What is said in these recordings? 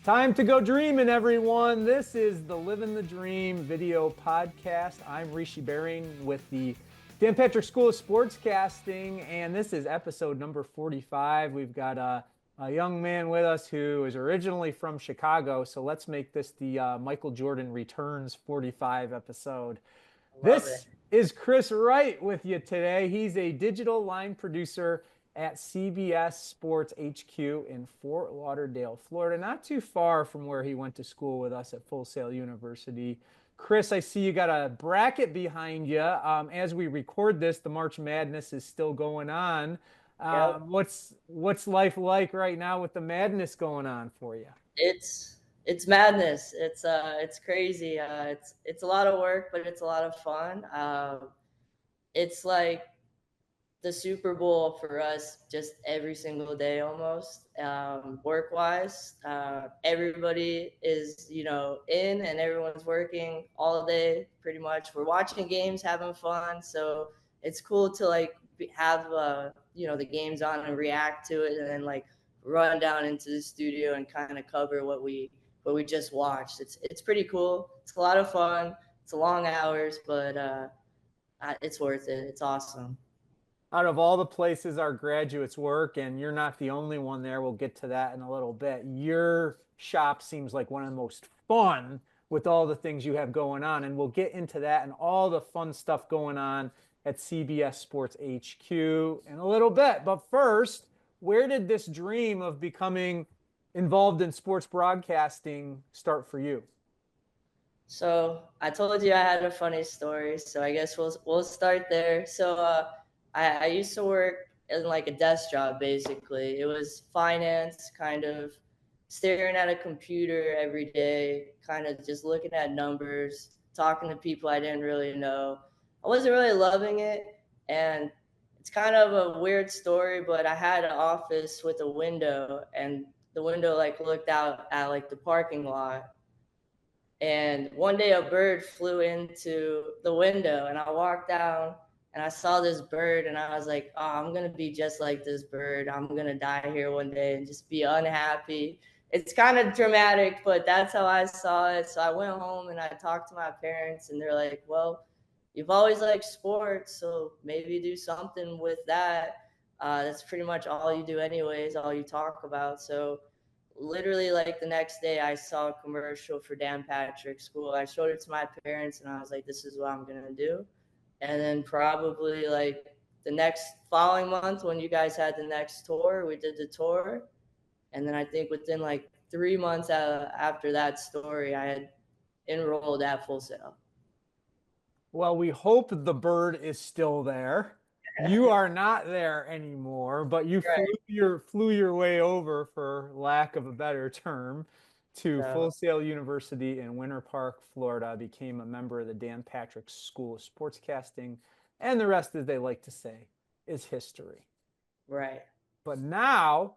Time to go dreaming, everyone. This is the Livin the Dream video podcast. I'm Rishi Barran with the Dan Patrick School of Sportscasting, and this is episode number 45. We've got a young man with us who is originally from Chicago, so let's make this the Michael Jordan Returns 45 episode. I love it. This is Chris Wright with you today. He's a digital line producer at CBS Sports HQ in Fort Lauderdale, Florida, not too far from where he went to school with us at Full Sail University. Chris, I see you got a bracket behind you. As we record this, the March Madness is still going on. Yep. What's life like right now with the madness going on for you? It's madness. It's crazy. It's a lot of work, but it's a lot of fun. It's like the Super Bowl for us, just every single day almost. Work wise, everybody is in, and everyone's working all day pretty much. We're watching games, having fun, so it's cool to have the games on and react to it, and then run down into the studio and kind of cover what we just watched. It's pretty cool. It's a lot of fun. It's long hours, but it's worth it. It's awesome. Out of all the places our graduates work, and you're not the only one there, we'll get to that in a little bit. Your shop seems like one of the most fun with all the things you have going on, and we'll get into that and all the fun stuff going on at CBS Sports HQ in a little bit. But first, where did this dream of becoming involved in sports broadcasting start for you? So I told you I had a funny story, so I guess we'll start there. So I used to work in like a desk job basically. It was finance, kind of staring at a computer every day, kind of just looking at numbers, talking to people I didn't really know. I wasn't really loving it, and it's kind of a weird story, but I had an office with a window, and the window looked out at the parking lot, and one day a bird flew into the window, and I walked down and I saw this bird, and I was like, oh, I'm going to be just like this bird. I'm going to die here one day and just be unhappy. It's kind of dramatic, but that's how I saw it. So I went home and I talked to my parents, and they're like, well, you've always liked sports, so maybe do something with that. That's pretty much all you do anyways, all you talk about. So literally the next day I saw a commercial for Dan Patrick School. I showed it to my parents, and I was like, this is what I'm gonna do. And then probably the next following month, when you guys had the next tour, we did the tour. And then I think within 3 months after that story, I had enrolled at Full Sail. Well, we hope the bird is still there. You are not there anymore, but you Right. flew your way over, for lack of a better term, to Full So Sail University in Winter Park, Florida, became a member of the Dan Patrick School of Sportscasting, and the rest, as they like to say, is history. right. But now,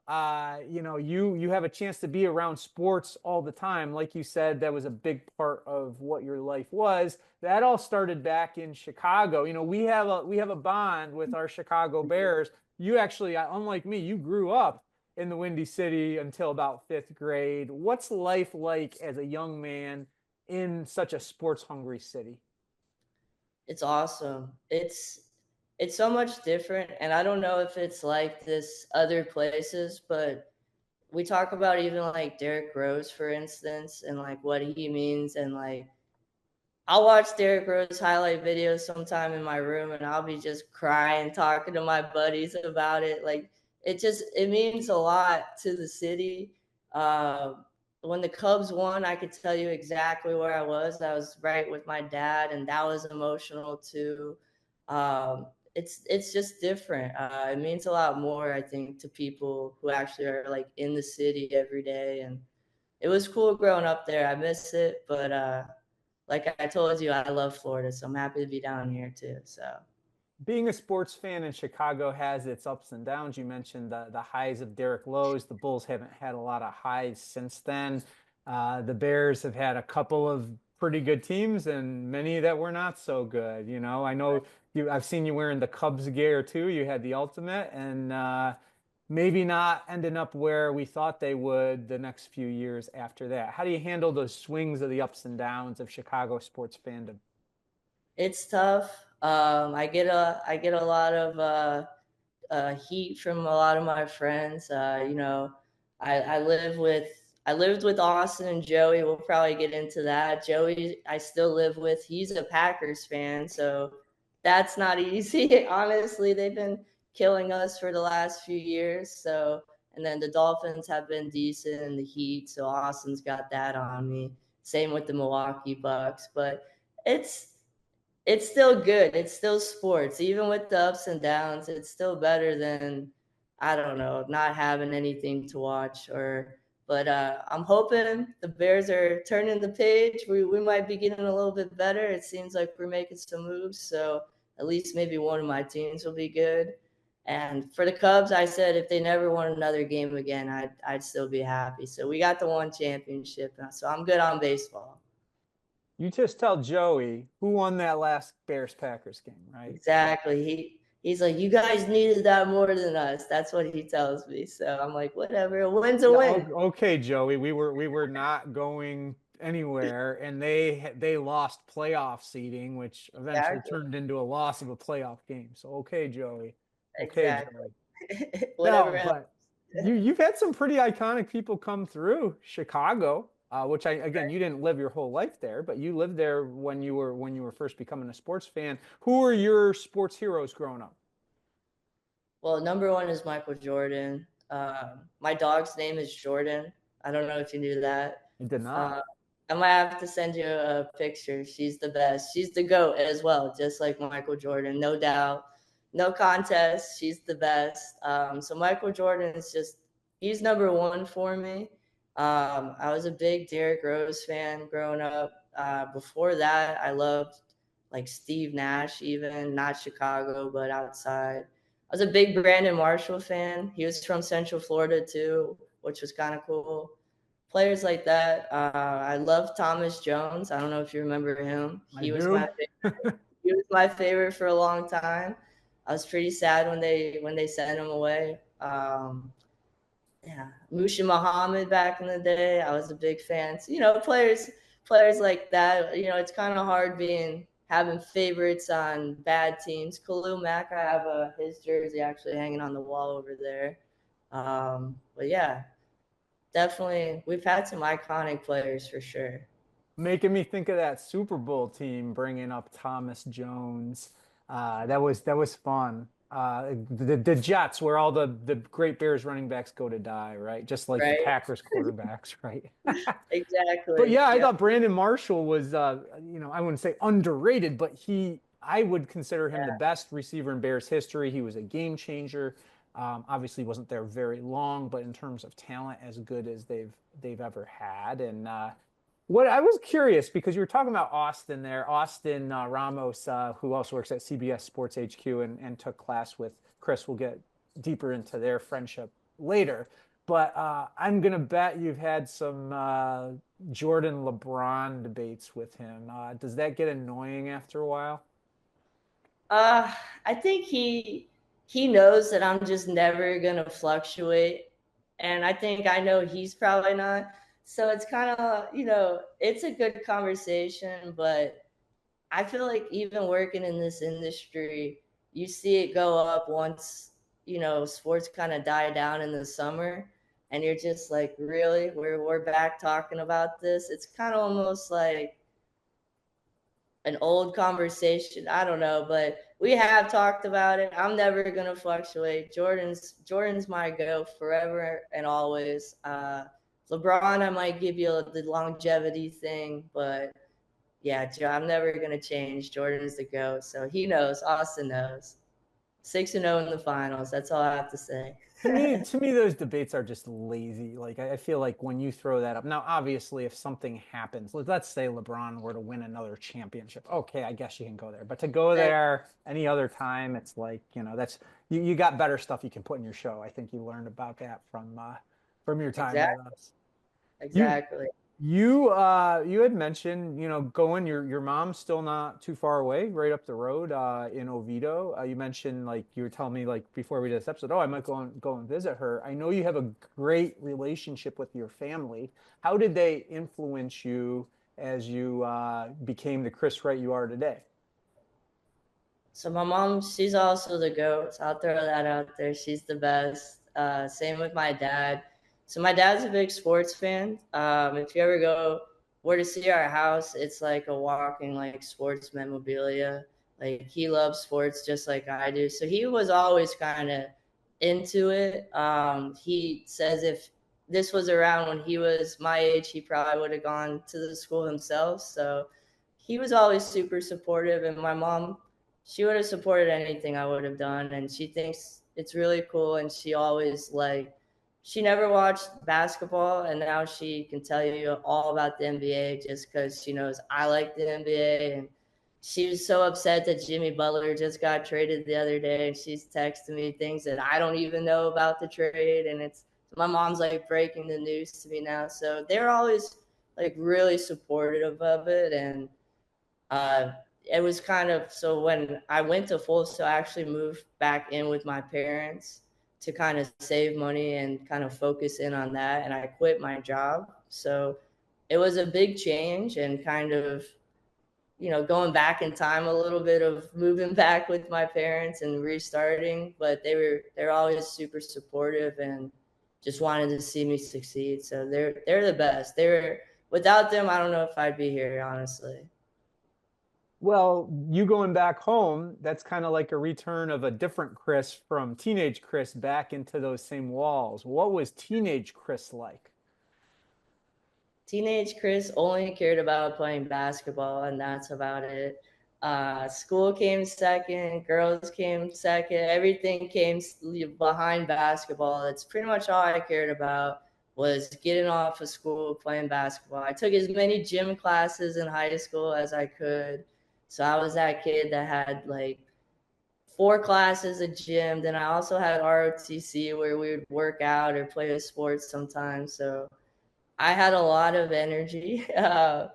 you have a chance to be around sports all the time. Like you said, that was a big part of what your life was. That all started back in Chicago. We have a bond with our Chicago Bears. You actually, unlike me, you grew up in the Windy City until about fifth grade. What's life like as a young man in such a sports hungry city? It's awesome. It's so much different, and I don't know if it's like this other places, but we talk about even Derrick Rose, for instance, and what he means, and I'll watch Derrick Rose highlight videos sometime in my room, and I'll be just crying, talking to my buddies about it. It means a lot to the city. When the Cubs won, I could tell you exactly where I was. I was right with my dad, and that was emotional too. It's just different. It means a lot more, I think, to people who actually are in the city every day. And it was cool growing up there. I miss it, but like I told you, I love Florida, so I'm happy to be down here too. So Being a sports fan in Chicago has its ups and downs. You mentioned the highs of Derek Lowe's. The Bulls haven't had a lot of highs since then. The Bears have had a couple of pretty good teams and many that were not so good. I know I've seen you wearing the Cubs gear too. You had the ultimate, and maybe not ending up where we thought they would the next few years after that. How do you handle those swings of the ups and downs of Chicago sports fandom? It's tough. I get a lot of heat from a lot of my friends. I lived with Austin and Joey. We'll probably get into that. Joey, I still live with. He's a Packers fan, so that's not easy. Honestly, they've been killing us for the last few years. So, and then the Dolphins have been decent in the Heat, so Austin's got that on me. Same with the Milwaukee Bucks, but it's it's still good. It's still sports. Even with the ups and downs, it's still better than, I don't know, not having anything to watch. But I'm hoping the Bears are turning the page. We might be getting a little bit better. It seems like we're making some moves, so at least maybe one of my teams will be good. And for the Cubs, I said if they never won another game again, I'd still be happy. So we got the one championship, so I'm good on baseball. You just tell Joey who won that last Bears Packers game, right? Exactly. He's like, you guys needed that more than us. That's what he tells me. So I'm like, whatever. A win's a Yeah, win. okay, Joey. We were not going anywhere, and they lost playoff seeding, which eventually Exactly. turned into a loss of a playoff game. So okay, Joey. Okay, Exactly. Joey. Whatever No, else. but you've had some pretty iconic people come through Chicago, which I again you didn't live your whole life there, but you lived there when you were first becoming a sports fan. Who were your sports heroes growing up? Well, number one is Michael Jordan. My dog's name is Jordan. I don't know if you knew that. I did not. Uh, I might have to send you a picture. She's the best. She's the GOAT as well, just like Michael Jordan, no doubt. No contest. She's the best. So Michael Jordan is just, he's number one for me. I was a big Derrick Rose fan growing up. Before that, I loved like Steve Nash, even not Chicago, but outside. I was a big Brandon Marshall fan. He was from Central Florida too, which was kind of cool. Players like that. I love Thomas Jones. I don't know if you remember him. I do. He was my favorite for a long time. I was pretty sad when they sent him away. Yeah, Musha Muhammad back in the day. I was a big fan. So, players like that. It's kind of hard having favorites on bad teams. Khalil Mack, I have his jersey actually hanging on the wall over there. But yeah, definitely, we've had some iconic players for sure. Making me think of that Super Bowl team bringing up Thomas Jones. That was fun. The Jets, where all the great Bears running backs go to die, right? Just like the Right? Packers quarterbacks, right? But Exactly. yeah, I Yep. thought Brandon Marshall was, I wouldn't say underrated, but I would consider him the Yeah. best receiver in Bears history. He was a game changer. Obviously, wasn't there very long, but in terms of talent, as good as they've ever had. And what I was curious because you were talking about Austin there, Austin Ramos, who also works at CBS Sports HQ and took class with Chris. We'll get deeper into their friendship later. But I'm going to bet you've had some Jordan LeBron debates with him. Does that get annoying after a while? Uh, I think he knows that I'm just never gonna fluctuate, and I think I know he's probably not. So it's kind of, it's a good conversation, but I feel like even working in this industry, you see it go up once, sports kind of die down in the summer, and you're just like, really, we're back talking about this. It's kind of almost like an old conversation. I don't know, but we have talked about it. I'm never gonna fluctuate. Jordan's my go forever and always. LeBron, I might give you the longevity thing, but yeah, I'm never gonna change. Jordan's the go, so he knows. Austin knows. 6-0 in the finals. That's all I have to say. To me, those debates are just lazy. Like I feel like when you throw that up, now obviously if something happens, let's say LeBron were to win another championship, okay, I guess you can go there. But to go there any other time, it's like, that's you got better stuff you can put in your show. I think you learned about that from your time with Exactly. us. You Exactly. You had mentioned, going your mom's still not too far away, right up the road in Oviedo. You mentioned like you were telling me like before we did this episode, oh, I might go and visit her. I know you have a great relationship with your family. How did they influence you as you became the Chris Wright you are today? So my mom, she's also the goat. So I'll throw that out there. She's the best. Same with my dad. So my dad's a big sports fan. If you ever were to see our house, it's like a walking like sports memorabilia. Like he loves sports just like I do. So he was always kind of into it. He says if this was around when he was my age, he probably would have gone to the school himself. So he was always super supportive, and my mom, she would have supported anything I would have done, and she thinks it's really cool. And she always like, she never watched basketball, and now she can tell you all about the NBA just because she knows I like the NBA. And she was so upset that Jimmy Butler just got traded the other day, and she's texting me things that I don't even know about the trade. And it's, my mom's like breaking the news to me now. So they're always like really supportive of it. And uh, it was kind of, so when I went to full, so I actually moved back in with my parents to kind of save money and kind of focus in on that. And I quit my job. So it was a big change and kind of, going back in time a little bit of moving back with my parents and restarting, but they're always super supportive and just wanted to see me succeed. So they're the best. They're, without them, I don't know if I'd be here, honestly. Well, you going back home, that's kind of like a return of a different Chris from teenage Chris back into those same walls. What was teenage Chris like? Teenage Chris only cared about playing basketball, and that's about it. School came second, girls came second, everything came behind basketball. That's pretty much all I cared about, was getting off of school, playing basketball. I took as many gym classes in high school as I could. So I was that kid that had like four classes of gym. Then I also had ROTC where we would work out or play a sport sometimes. So I had a lot of energy, but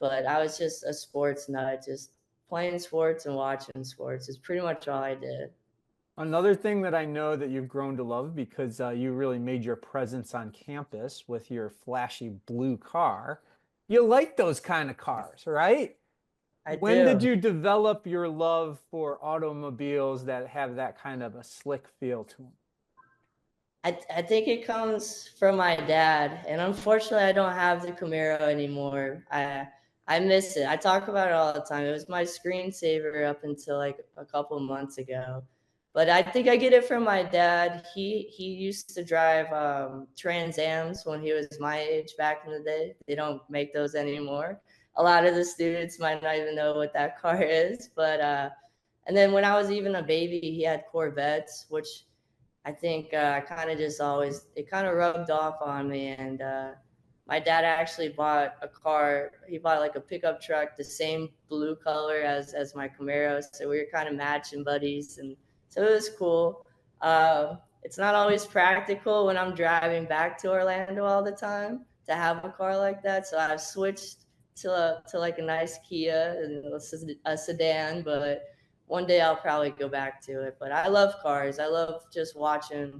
I was just a sports nut. Just playing sports and watching sports is pretty much all I did. Another thing that I know that you've grown to love because you really made your presence on campus with your flashy blue car. You like those kind of cars, right? I When did do. you develop your love for automobiles that have that kind of a slick feel to them? I think it comes from my dad, and unfortunately, I don't have the Camaro anymore. I miss it. I talk about it all the time. It was my screensaver up until like a couple months ago, but I think I get it from my dad. He used to drive Trans Ams when he was my age back in the day. They don't make those anymore. A lot of the students might not even know what that car is, but and then when I was even a baby, he had Corvettes, which I think I kind of just always, it kind of rubbed off on me. And my dad actually bought a car. He bought like a pickup truck, the same blue color as my Camaro. So we were kind of matching buddies, and so it was cool. It's not always practical when I'm driving back to Orlando all the time to have a car like that. So I've switched to like a nice Kia and a sedan, but one day I'll probably go back to it. But I love cars. I love just watching.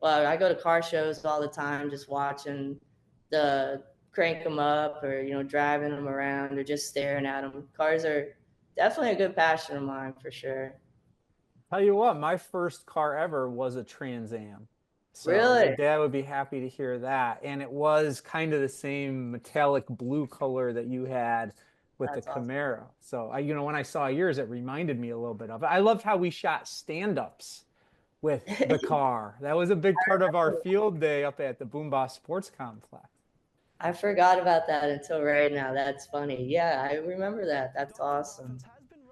Well, I go to car shows all the time, just watching the crank them up, or driving them around, or just staring at them. Cars are definitely a good passion of mine for sure. Tell you what, my first car ever was a Trans Am. So your Really, dad would be happy to hear that. And it was kind of the same metallic blue color that you had with the that's awesome. Camaro. So when I saw yours, it reminded me a little bit of it. I loved how we shot stand-ups with the car. That was a big part of our field day up at the Boom Boss Sports Complex. I forgot about that until right now. That's funny. Yeah, I remember that. That's awesome.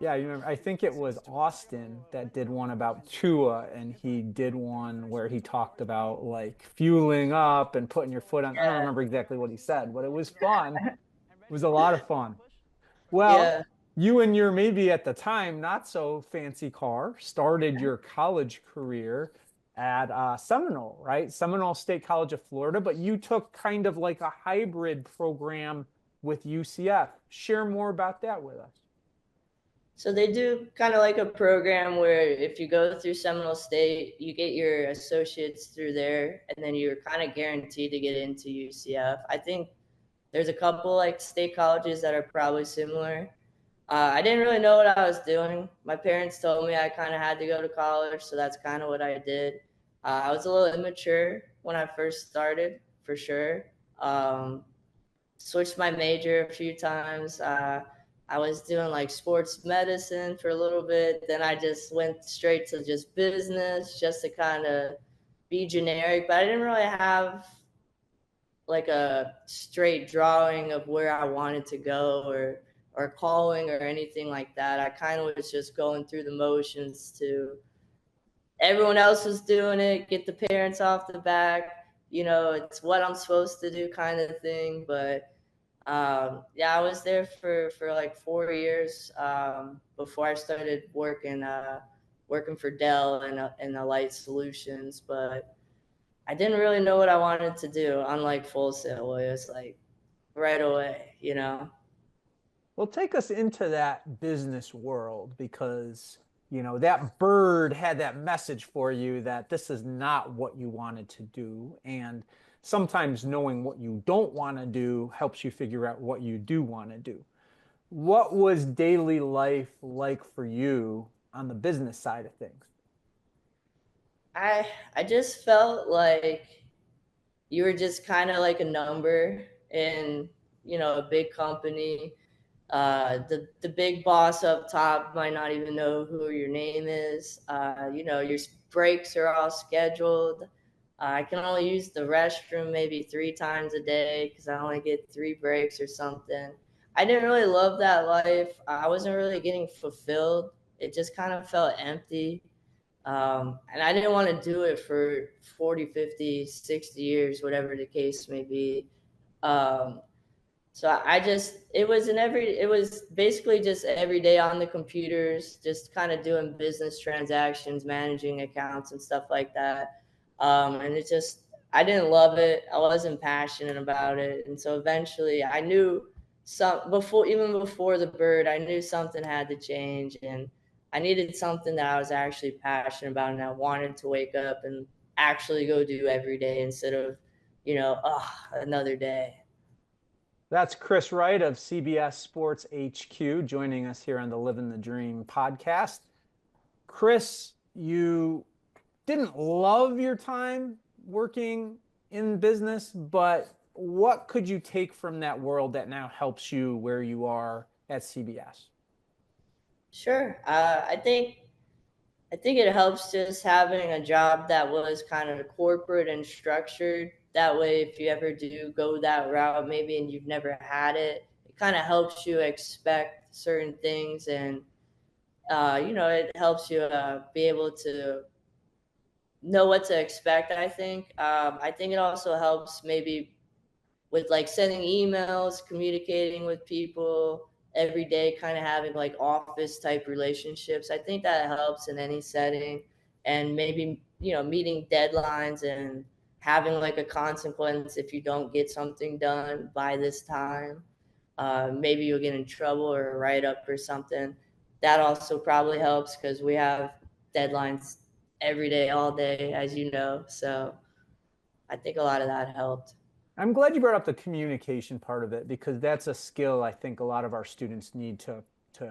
Yeah, you remember, I think it was Austin that did one about Tua, and he did one where he talked about like fueling up and putting your foot on. I don't Yeah, remember exactly what he said, but it was fun. It was a lot of fun. Well, yeah. you and your maybe at the time not so fancy car started your college career. at Seminole, right? Seminole State College of Florida, but you took kind of like a hybrid program with UCF. Share more about that with us. So they do kind of like a program where if you go through Seminole State, you get your associates through there, and then you're kind of guaranteed to get into UCF. I think there's a couple like state colleges that are probably similar. I didn't really know what I was doing. My parents told me I kind of had to go to college, so that's kind of what I did. I was a little immature when I first started, for sure. Um, Switched my major a few times. I was doing like sports medicine for a little bit. Then I just went straight to just business just to kind of be generic. But I didn't really have like a straight drawing of where I wanted to go or calling or anything like that. I kind of was just going through the motions to everyone else was doing it, get the parents off the back. You know, it's what I'm supposed to do kind of thing. But yeah, I was there for like 4 years before I started working for Dell and the Light Solutions. But I didn't really know what I wanted to do, unlike Full Sail, where it's like right away, you know? Well, take us into that business world because, that bird had that message for you that this is not what you wanted to do. And sometimes knowing what you don't want to do helps you figure out what you do want to do. What was daily life like for you on the business side of things? I just felt like you were just kind of like a number in, a big company. The big boss up top might not even know who your name is. Your breaks are all scheduled. I can only use the restroom maybe 3 times a day because I only get 3 breaks or something. I didn't really love that life. I wasn't really getting fulfilled. It just kind of felt empty. And I didn't want to do it for 40, 50, 60 years, whatever the case may be. Um, so it was basically just every day on the computers, just kind of doing business transactions, managing accounts and stuff like that. And I didn't love it. I wasn't passionate about it. And so eventually I knew even before the bird, I knew something had to change and I needed something that I was actually passionate about and I wanted to wake up and actually go do every day instead of, another day. That's Chris Wright of CBS Sports HQ joining us here on the Livin the Dream podcast. Chris, you didn't love your time working in business, but what could you take from that world that now helps you where you are at CBS? Sure. I think it helps just having a job that was kind of corporate and structured. That way, if you ever do go that route, maybe and you've never had it, it kind of helps you expect certain things, and it helps you be able to know what to expect. I think it also helps maybe with like sending emails, communicating with people every day, kind of having like office type relationships. I think that helps in any setting. And maybe, meeting deadlines and having like a consequence if you don't get something done by this time. Maybe you'll get in trouble or a write up or something. That also probably helps because we have deadlines every day, all day, as you know. So I think a lot of that helped. I'm glad you brought up the communication part of it because that's a skill I think a lot of our students need to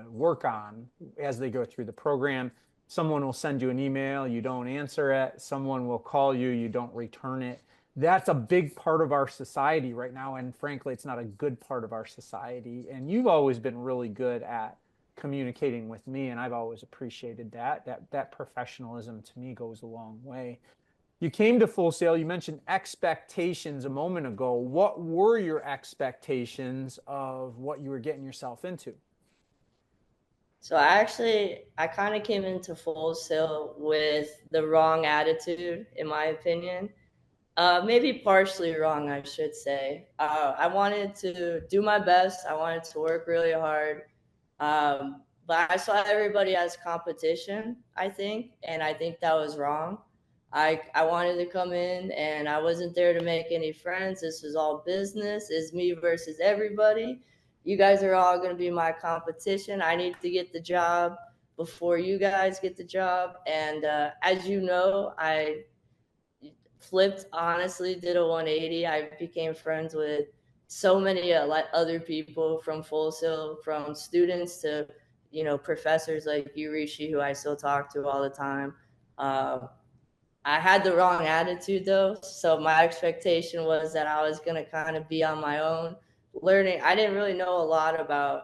work on as they go through the program. Someone will send you an email, you don't answer it. Someone will call you, you don't return it. That's a big part of our society right now, and frankly, it's not a good part of our society. And you've always been really good at communicating with me, and I've always appreciated that. That professionalism to me goes a long way. You came to Full Sail. You mentioned expectations a moment ago. What were your expectations of what you were getting yourself into? So I kind of came into Full Sail with the wrong attitude, in my opinion. Maybe partially wrong, I should say. I wanted to do my best. I wanted to work really hard. But I saw everybody as competition, I think, and I think that was wrong. I wanted to come in, and I wasn't there to make any friends. This was all business. It's me versus everybody. You guys are all going to be my competition. I need to get the job before you guys get the job. And as you know, I flipped, honestly, did a 180. I became friends with so many like other people, from Full Sail, from students to, professors like you, Rishi, who I still talk to all the time. Uh, I had the wrong attitude though, so my expectation was that I was gonna kind of be on my own, learning. I didn't really know a lot about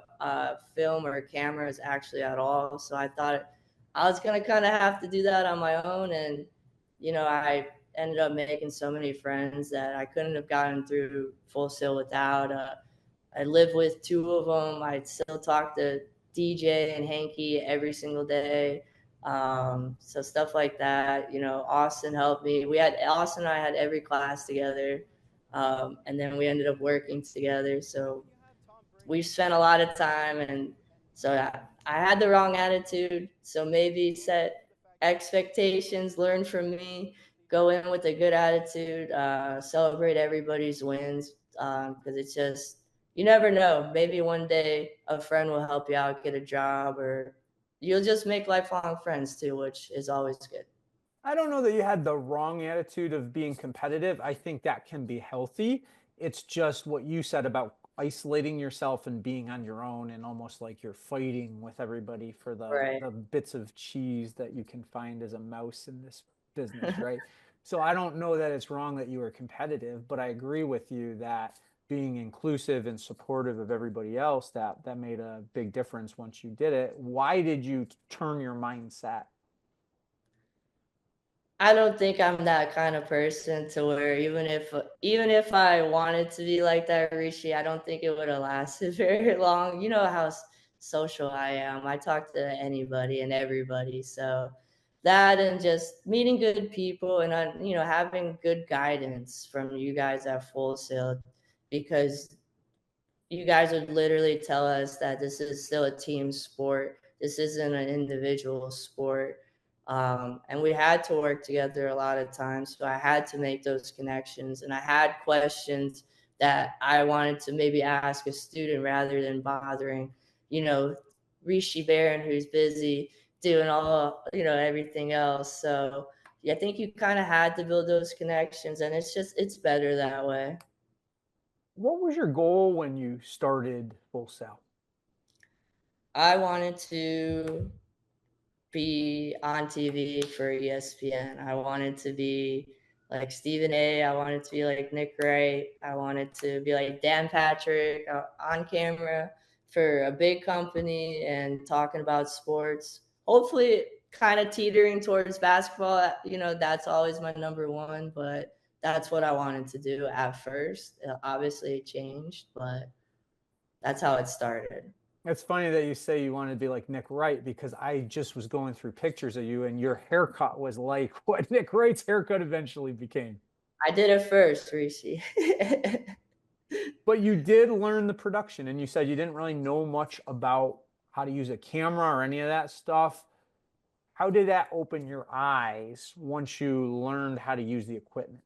film or cameras actually at all, so I thought I was gonna kind of have to do that on my own, and I ended up making so many friends that I couldn't have gotten through Full Sail without. I live with two of them. I still talk to DJ and Hanky every single day. So stuff like that. Austin helped me. Austin and I had every class together, and then we ended up working together. So we spent a lot of time, and so I had the wrong attitude. So maybe set expectations, learn from me, go in with a good attitude, celebrate everybody's wins, because it's just, you never know. Maybe one day a friend will help you out get a job, or you'll just make lifelong friends too, which is always good. I don't know that you had the wrong attitude of being competitive. I think that can be healthy. It's just what you said about isolating yourself and being on your own and almost like you're fighting with everybody for the Right. the bits of cheese that you can find as a mouse in this business, right? So I don't know that it's wrong that you were competitive, but I agree with you that being inclusive and supportive of everybody else, that made a big difference once you did it. Why did you turn your mindset? I don't think I'm that kind of person to where even if I wanted to be like that, Rishi, I don't think it would have lasted very long. You know how social I am. I talk to anybody and everybody. So that, and just meeting good people, and having good guidance from you guys at Full Sail, because you guys would literally tell us that this is still a team sport. This isn't an individual sport. And we had to work together a lot of times. So I had to make those connections, and I had questions that I wanted to maybe ask a student rather than bothering, you know, Rishi Barran, who's busy doing all, everything else. So yeah, I think you kind of had to build those connections, and it's better that way. What was your goal when you started Full Sail? I wanted to be on TV for ESPN. I wanted to be like Stephen A. I wanted to be like Nick Wright. I wanted to be like Dan Patrick, on camera for a big company and talking about sports. Hopefully, kind of teetering towards basketball. That's always my number one, but that's what I wanted to do at first. Obviously, it changed, but that's how it started. It's funny that you say you want to be like Nick Wright because I just was going through pictures of you and your haircut was like what Nick Wright's haircut eventually became. I did it first, Rishi. But you did learn the production and you said you didn't really know much about how to use a camera or any of that stuff. How did that open your eyes once you learned how to use the equipment?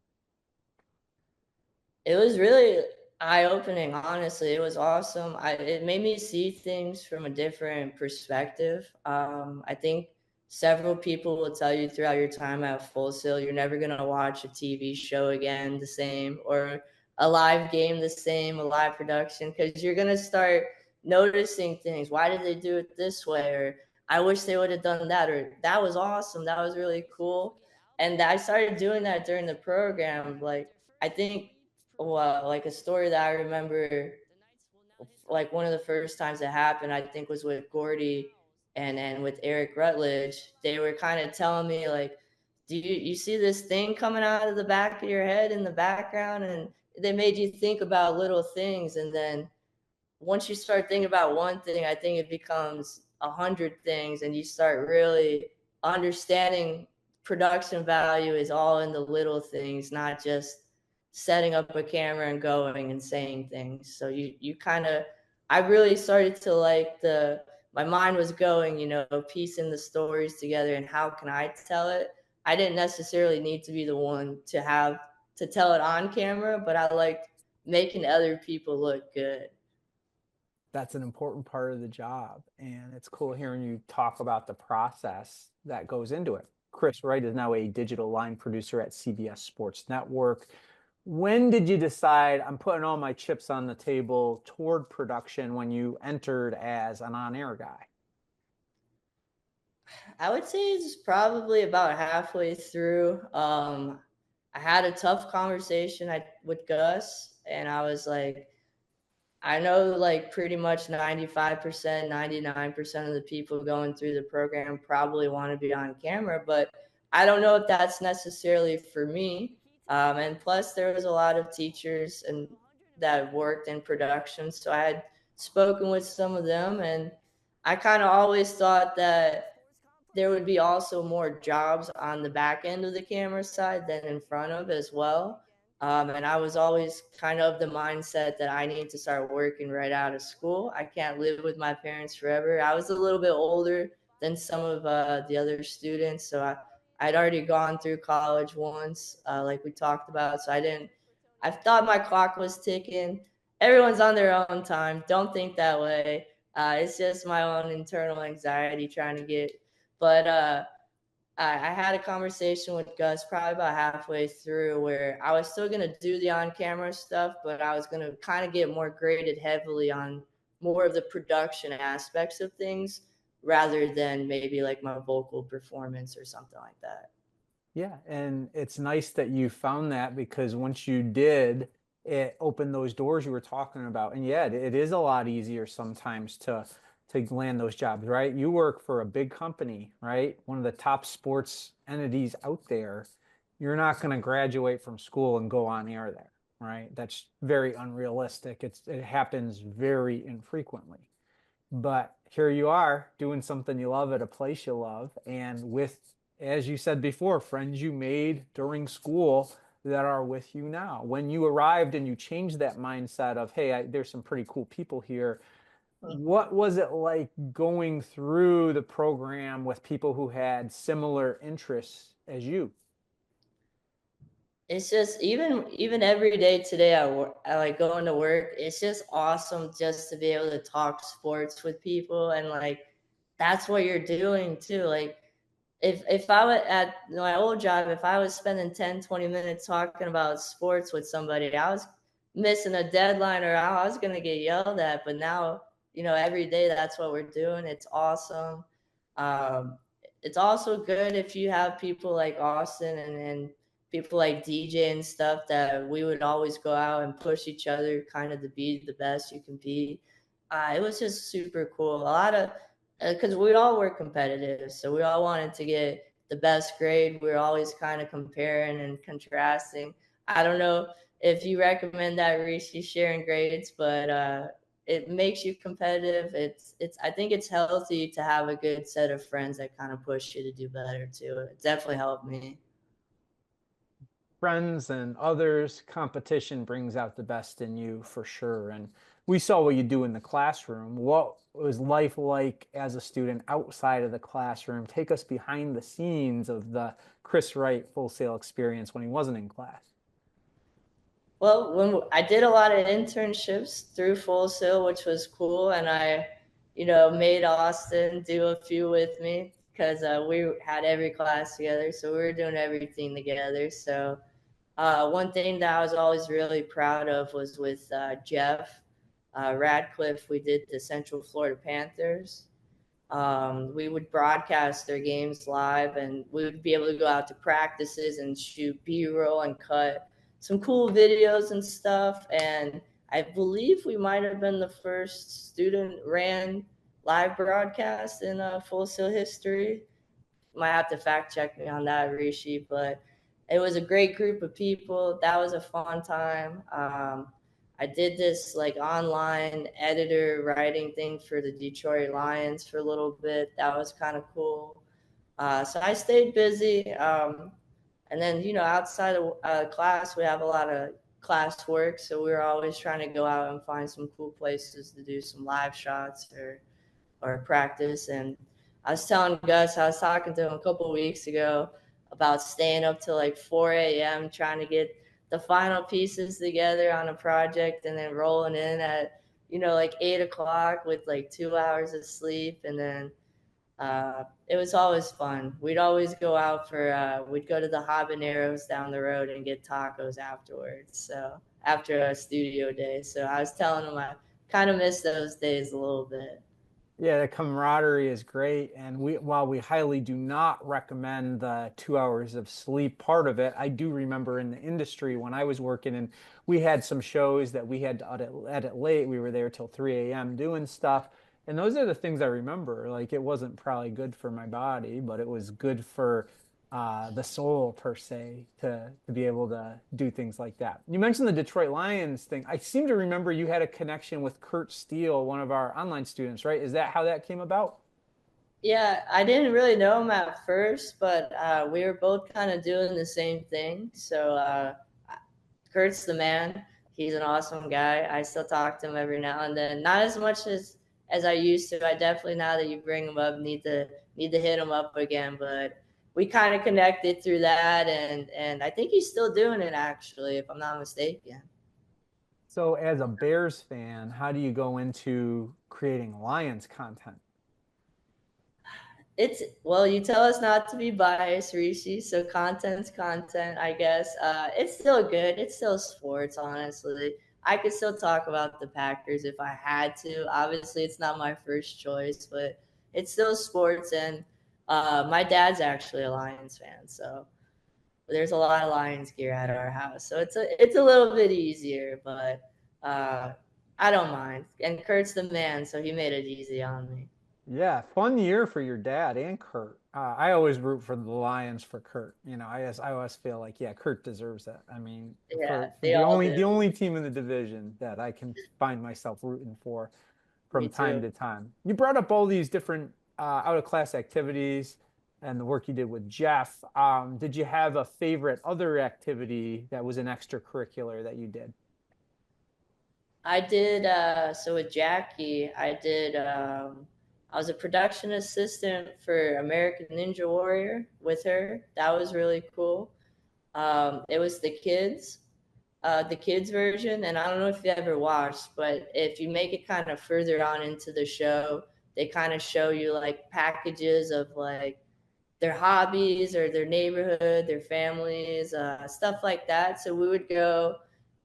It was really eye opening, honestly. It was awesome. It made me see things from a different perspective. I think several people will tell you throughout your time at Full Sail, you're never going to watch a TV show again the same, or a live game the same, a live production, because you're going to start noticing things. Why did they do it this way? Or I wish they would have done that. Or that was awesome. That was really cool. And I started doing that during the program. Like, I think, well, like a story that I remember, like one of the first times it happened, I think was with Gordy and with Eric Rutledge. They were kind of telling me like, do you see this thing coming out of the back of your head in the background? And they made you think about little things, and then once you start thinking about one thing, I think it becomes 100 things, and you start really understanding production value is all in the little things, not just setting up a camera and going and saying things. So you kind of, I really started to like my mind was going, piecing the stories together and how can I tell it. I didn't necessarily need to be the one to tell it on camera, but I liked making other people look good. That's an important part of the job. And it's cool hearing you talk about the process that goes into it. Chris Wright is now a digital line producer at CBS Sports Network. When did you decide I'm putting all my chips on the table toward production when you entered as an on-air guy? I would say it's probably about halfway through. I had a tough conversation with Gus, and I was like, I know like pretty much 95%, 99% of the people going through the program probably want to be on camera, but I don't know if that's necessarily for me. And plus, there was a lot of teachers and that worked in production, so I had spoken with some of them, and I kind of always thought that there would be also more jobs on the back end of the camera side than in front of as well. And I was always kind of the mindset that I need to start working right out of school. I can't live with my parents forever. I was a little bit older than some of the other students, so I'd already gone through college once, like we talked about. So I didn't. I thought my clock was ticking. Everyone's on their own time. Don't think that way. It's just my own internal anxiety trying to get, but I had a conversation with Gus probably about halfway through where I was still going to do the on camera stuff, but I was going to kind of get more graded heavily on more of the production aspects of things rather than maybe like my vocal performance or something like that. Yeah, and it's nice that you found that because once you did, it opened those doors you were talking about. And yeah, it is a lot easier sometimes to land those jobs, right? You work for a big company, right? One of the top sports entities out there. You're not going to graduate from school and go on air there, right? That's very unrealistic. It happens very infrequently. But here you are doing something you love at a place you love, and with, as you said before, friends you made during school that are with you now. When you arrived and you changed that mindset of, hey, there's some pretty cool people here, what was it like going through the program with people who had similar interests as you? It's just even every day today I like going to work. It's just awesome just to be able to talk sports with people, and like that's what you're doing too. Like if I was at my old job, if I was spending 10, 20 minutes talking about sports with somebody, I was missing a deadline or I was going to get yelled at. But now, every day that's what we're doing. It's awesome. Um, it's also good if you have people like Austin and people like DJ and stuff that we would always go out and push each other kind of to be the best you can be. It was just super cool. A lot of because we all were competitive, so we all wanted to get the best grade. We were always kind of comparing and contrasting. I don't know if you recommend that Rishi sharing grades, but it makes you competitive. It's I think it's healthy to have a good set of friends that kind of push you to do better too. It definitely helped me. Friends and others, competition brings out the best in you for sure. And we saw what you do in the classroom. What was life like as a student outside of the classroom? Take us behind the scenes of the Chris Wright Full Sail experience when he wasn't in class. Well, when I did a lot of internships through Full Sail, which was cool, and I made Austin do a few with me because we had every class together, so we were doing everything together. So one thing that I was always really proud of was with Jeff Radcliffe. We did the Central Florida Panthers. We would broadcast their games live, and we would be able to go out to practices and shoot B-roll and cut some cool videos and stuff. And I believe we might have been the first student ran live broadcast in Full Sail history. Might have to fact check me on that, Rishi, but it was a great group of people. That was a fun time. I did this like online editor writing thing for the Detroit Lions for a little bit. That was kind of cool. So I stayed busy. And then, outside of class, we have a lot of class work. So we were always trying to go out and find some cool places to do some live shots or practice. And I was telling Gus, I was talking to him a couple of weeks ago about staying up till like 4 a.m. trying to get the final pieces together on a project, and then rolling in at like 8 o'clock with like 2 hours of sleep. And then it was always fun. We'd always go out for we'd go to the habaneros down the road and get tacos afterwards. So after a studio day. So I was telling him I kind of miss those days a little bit. Yeah, the camaraderie is great. And while we highly do not recommend the 2 hours of sleep part of it, I do remember in the industry when I was working and we had some shows that we had to edit late. We were there till 3 a.m. doing stuff. And those are the things I remember. Like it wasn't probably good for my body, but it was good for the soul per se to be able to do things like that. You mentioned the Detroit Lions thing. I seem to remember you had a connection with Kurt Steele, one of our online students, right? Is that how that came about? Yeah, I didn't really know him at first, but we were both kind of doing the same thing. So Kurt's the man. He's an awesome guy. I still talk to him every now and then. Not as much as I used to. I definitely, now that you bring him up, need to hit him up again. But we kind of connected through that, and I think he's still doing it actually, if I'm not mistaken. So, as a Bears fan, how do you go into creating Lions content? It's well, you tell us not to be biased, Rishi. So content's content, I guess. It's still good. It's still sports, honestly. I could still talk about the Packers if I had to. Obviously, it's not my first choice, but it's still sports. And my dad's actually a Lions fan, so there's a lot of Lions gear at our house. So it's a little bit easier, but uh, I don't mind. And Kurt's the man, so he made it easy on me. Yeah, fun year for your dad and Kurt. I always root for the Lions for Kurt. I always feel like, yeah, Kurt deserves that. I mean, Yeah, for they the all only the do. only team in the division that I can find myself rooting for Me from time too. to time. You brought up all these different out of class activities and the work you did with Jeff. Did you have a favorite other activity that was an extracurricular that you did? I did so with Jackie. I was a production assistant for American Ninja Warrior with her. That was really cool. It was the kids version, and I don't know if you ever watched, but if you make it kind of further on into the show, they kind of show you like packages of like their hobbies or their neighborhood, their families, stuff like that. So we would go,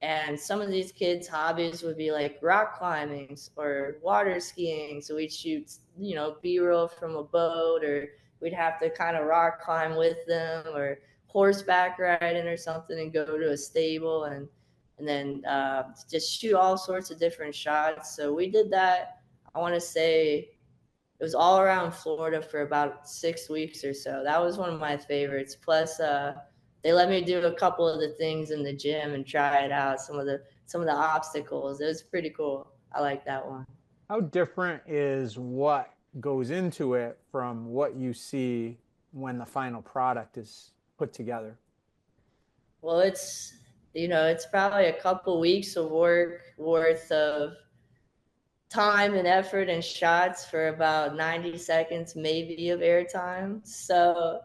and some of these kids' hobbies would be like rock climbing or water skiing. So we'd shoot, B-roll from a boat, or we'd have to kind of rock climb with them, or horseback riding or something, and go to a stable and then just shoot all sorts of different shots. So we did that. I want to say it was all around Florida for about 6 weeks or so. That was one of my favorites. Plus, they let me do a couple of the things in the gym and try it out. Some of the obstacles. It was pretty cool. I like that one. How different is what goes into it from what you see when the final product is put together? Well, it's probably a couple weeks of work worth of time and effort and shots for about 90 seconds maybe of airtime. So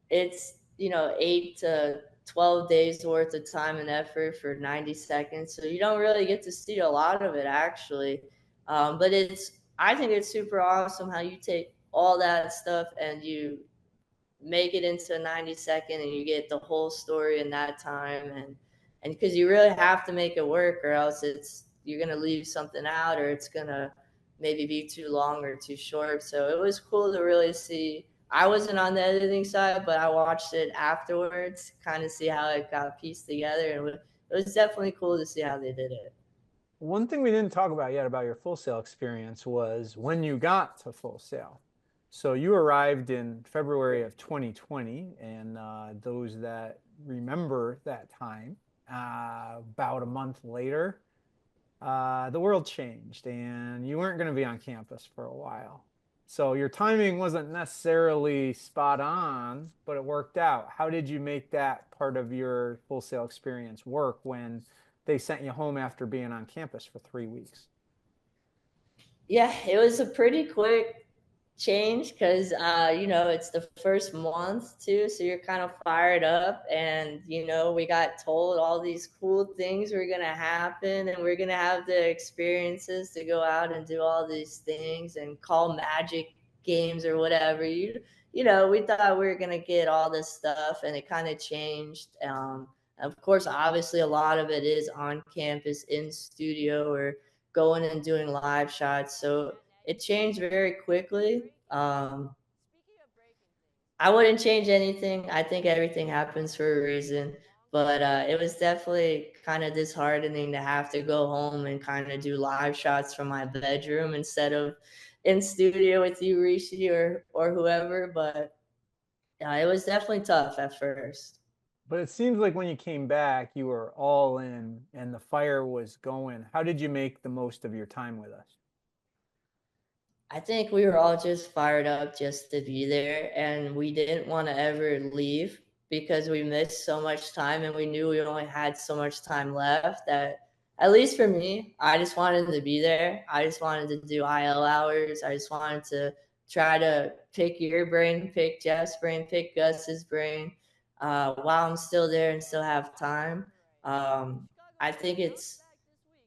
it's 8 to 12 days worth of time and effort for 90 seconds. So you don't really get to see a lot of it actually. But I think it's super awesome how you take all that stuff and you make it into a 90-second and you get the whole story in that time. And because you really have to make it work, or else you're going to leave something out, or it's going to maybe be too long or too short. So it was cool to really see. I wasn't on the editing side, but I watched it afterwards, kind of see how it got pieced together, and it was definitely cool to see how they did it. One thing we didn't talk about yet about your Full Sail experience was when you got to Full Sail. So you arrived in February of 2020, and those that remember that time, about a month later, the world changed, and you weren't going to be on campus for a while. So your timing wasn't necessarily spot on, but it worked out. How did you make that part of your Full Sail experience work when they sent you home after being on campus for 3 weeks? Yeah, it was a pretty quick. change because it's the first month too, so you're kind of fired up, and we got told all these cool things were gonna happen, and we're gonna have the experiences to go out and do all these things and call magic games or whatever. We thought we were gonna get all this stuff, and it kind of changed. Of course, obviously, a lot of it is on campus in studio or going and doing live shots, so it changed very quickly. I wouldn't change anything. I think everything happens for a reason. But it was definitely kind of disheartening to have to go home and kind of do live shots from my bedroom instead of in studio with you, Rishi, or whoever. But it was definitely tough at first. But it seems like when you came back, you were all in and the fire was going. How did you make the most of your time with us? I think we were all just fired up just to be there, and we didn't want to ever leave because we missed so much time, and we knew we only had so much time left. That, at least for me, I just wanted to be there. I just wanted to do IL hours. I just wanted to try to pick your brain, pick Jeff's brain, pick Gus's brain, while I'm still there and still have time. I think it's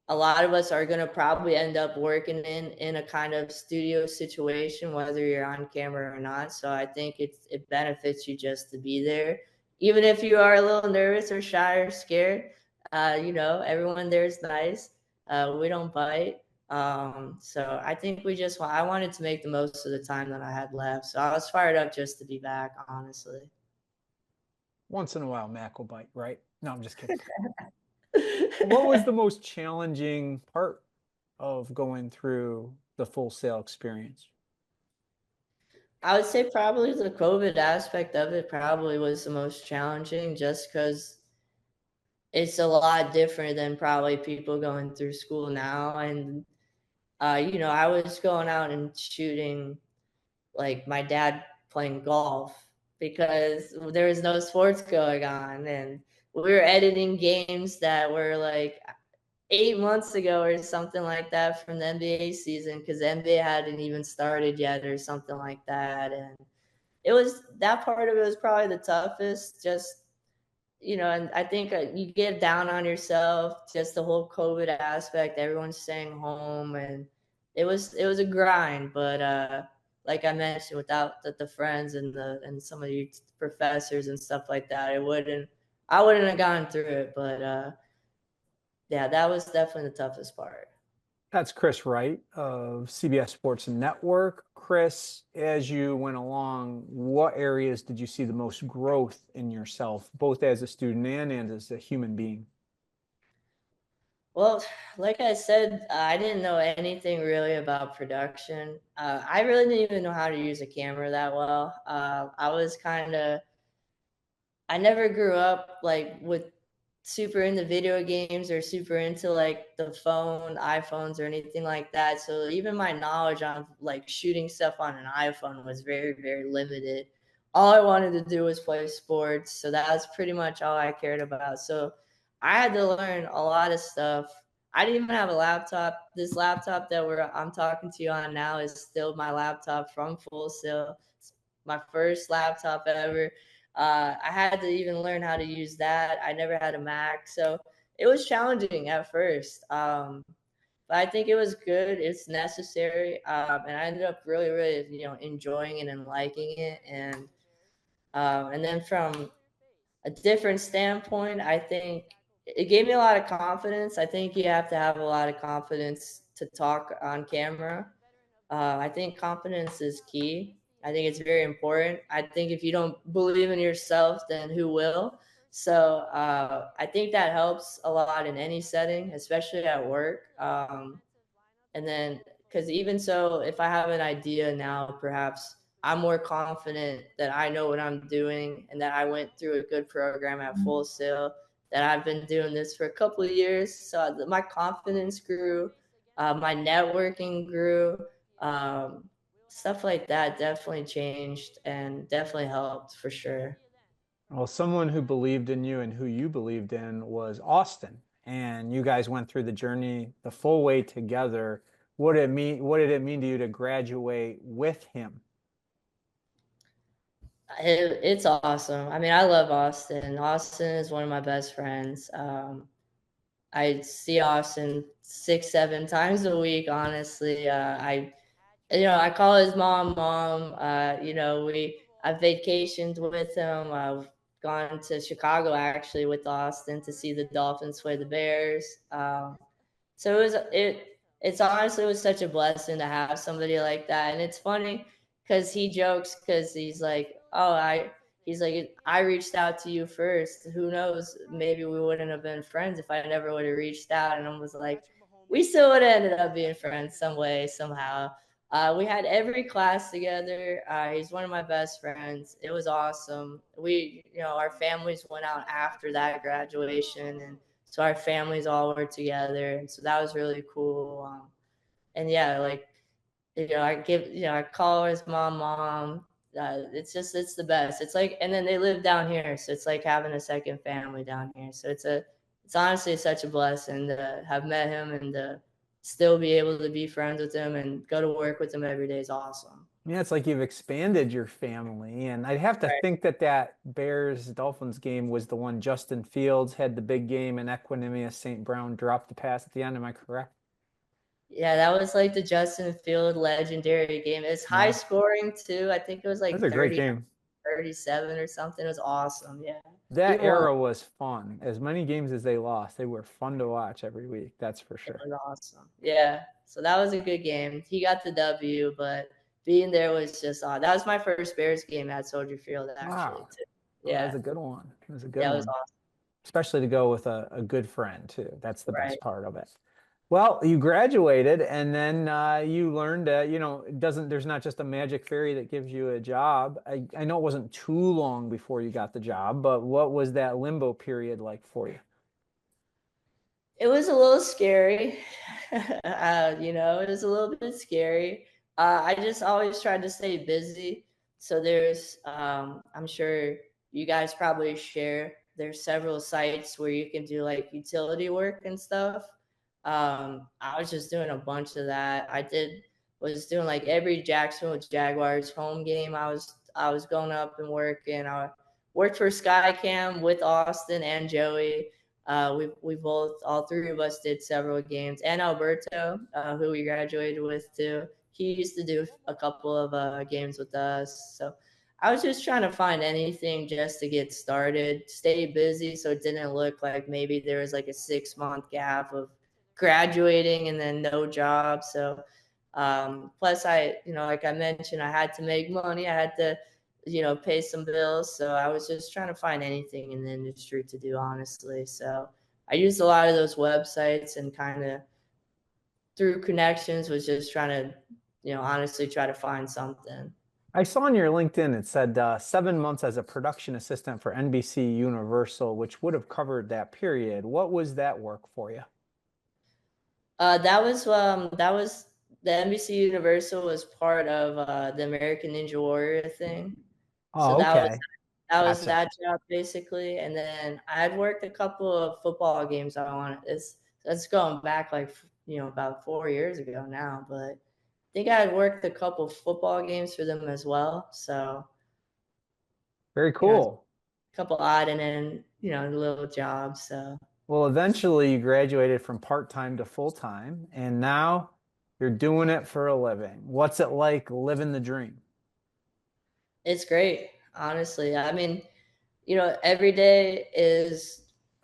a lot of us are going to probably end up working in a kind of studio situation, whether you're on camera or not. So I think it benefits you just to be there, even if you are a little nervous or shy or scared. Everyone there is nice. We don't bite. So I think I wanted to make the most of the time that I had left, so I was fired up just to be back, honestly. Once in a while, Mac will bite, right? No, I'm just kidding. What was the most challenging part of going through the Full Sail experience? I would say probably the COVID aspect of it probably was the most challenging, just because it's a lot different than probably people going through school now. And I was going out and shooting, like my dad playing golf, because there was no sports going on, and we were editing games that were like 8 months ago or something like that from the NBA season, because the NBA hadn't even started yet or something like that. And it was that part of it was probably the toughest. Just and I think you get down on yourself. Just the whole COVID aspect, everyone's staying home, and it was a grind. But like I mentioned, without the friends and some of the professors and stuff like that, I wouldn't have gone through it. But yeah, that was definitely the toughest part. That's Chris Wright of CBS Sports Network. Chris, as you went along, what areas did you see the most growth in yourself, both as a student and as a human being? Well, like I said, I didn't know anything really about production. I really didn't even know how to use a camera that well. I never grew up like with super into video games or super into like the iPhones or anything like that. So even my knowledge on like shooting stuff on an iPhone was very, very limited. All I wanted to do was play sports. So that was pretty much all I cared about. So I had to learn a lot of stuff. I didn't even have a laptop. This laptop that I'm talking to you on now is still my laptop from Full Sail. It's my first laptop ever. I had to even learn how to use that. I never had a Mac, so it was challenging at first. But I think it was good. It's necessary, and I ended up really, really, enjoying it and liking it. And then from a different standpoint, I think it gave me a lot of confidence. I think you have to have a lot of confidence to talk on camera. I think confidence is key. I think it's very important. I think if you don't believe in yourself, then who will? So I think that helps a lot in any setting, especially at work. And then, because even so, if I have an idea now, perhaps I'm more confident that I know what I'm doing and that I went through a good program at Full Sail, that I've been doing this for a couple of years. So my confidence grew, my networking grew, um, stuff like that definitely changed and definitely helped for sure. Well, someone who believed in you and who you believed in was Austin. And you guys went through the journey the full way together. What did it mean to you to graduate with him? It's awesome. I mean, I love Austin. Austin is one of my best friends. I see Austin 6, 7 times a week. Honestly, I call his mom. I've vacationed with him. I've gone to Chicago actually with Austin to see the Dolphins play the Bears. So it's honestly it was such a blessing to have somebody like that. And it's funny because he jokes because he's like, I reached out to you first. Who knows? Maybe we wouldn't have been friends if I never would have reached out. And I was like, we still would have ended up being friends some way, somehow. We had every class together. He's one of my best friends. It was awesome. Our families went out after that graduation, and so our families all were together, and so that was really cool. And yeah, like I call his mom. It's the best. It's like, and then they live down here, so it's like having a second family down here. So it's honestly such a blessing to have met him and to still be able to be friends with him and go to work with him every day is awesome. Yeah, it's like you've expanded your family. And I'd have to Right. think that that Bears Dolphins game was the one Justin Fields had the big game and Equanimous St. Brown dropped the pass at the end. Am I correct? Yeah, that was like the Justin Field legendary game. It's high Yeah. scoring too. I think it was That's like a great 30, game. 37 or something. It was awesome. Yeah. That People want era was fun. As many games as they lost, they were fun to watch every week. That's for It sure. was awesome. Yeah. So that was a good game. He got the W, but being there was just that was my first Bears game at Soldier Field actually Wow. too. Oh, that was Yeah. a good one. It was a good Yeah, it was one. awesome. Especially to go with a good friend too. That's the Right. best part of it. Well, you graduated and then you learned it doesn't, there's not just a magic fairy that gives you a job. I know it wasn't too long before you got the job, but what was that limbo period like for you? It was a little scary. It was a little bit scary. I just always tried to stay busy. So I'm sure you guys probably share, there's several sites where you can do like utility work and stuff. I was just doing a bunch of that. Was doing like every Jacksonville Jaguars home game. I was going up and working. I worked for Skycam with Austin and Joey. We both, all three of us, did several games, and Alberto, who we graduated with too. He used to do a couple of games with us. So I was just trying to find anything just to get started, stay busy, so it didn't look like maybe there was like a 6 month gap of graduating and then no job. So plus like I mentioned, I had to make money. I had to pay some bills. So I was just trying to find anything in the industry to do, honestly. So I used a lot of those websites and kind of through connections was just trying to, honestly try to find something. I saw on your LinkedIn it said 7 months as a production assistant for NBC Universal, which would have covered that period. What was that work for you? That was the NBC Universal was part of the American Ninja Warrior thing. So Oh, okay. that was Gotcha. that job basically, and then I had worked a couple of football games. I wanted it's That's going back like about 4 years ago now, but I think I had worked a couple football games for them as well. So Very a cool. couple odd and then little jobs. So Well, eventually you graduated from part-time to full-time, and now you're doing it for a living. What's it like living the dream? it's great, honestly. I mean, every day is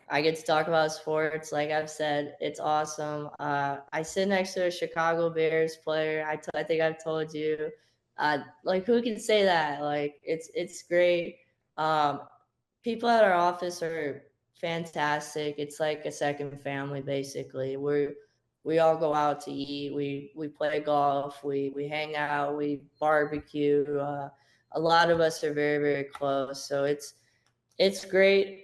I get to talk about sports. Like I've said, it's awesome. I sit next to a Chicago Bears player. I think I've told you. Like who can say that? Like it's great. Um, People at our office are fantastic. It's like a second family, basically. We all go out to eat. We play golf. We hang out. We barbecue. A lot of us are very very close, so it's great.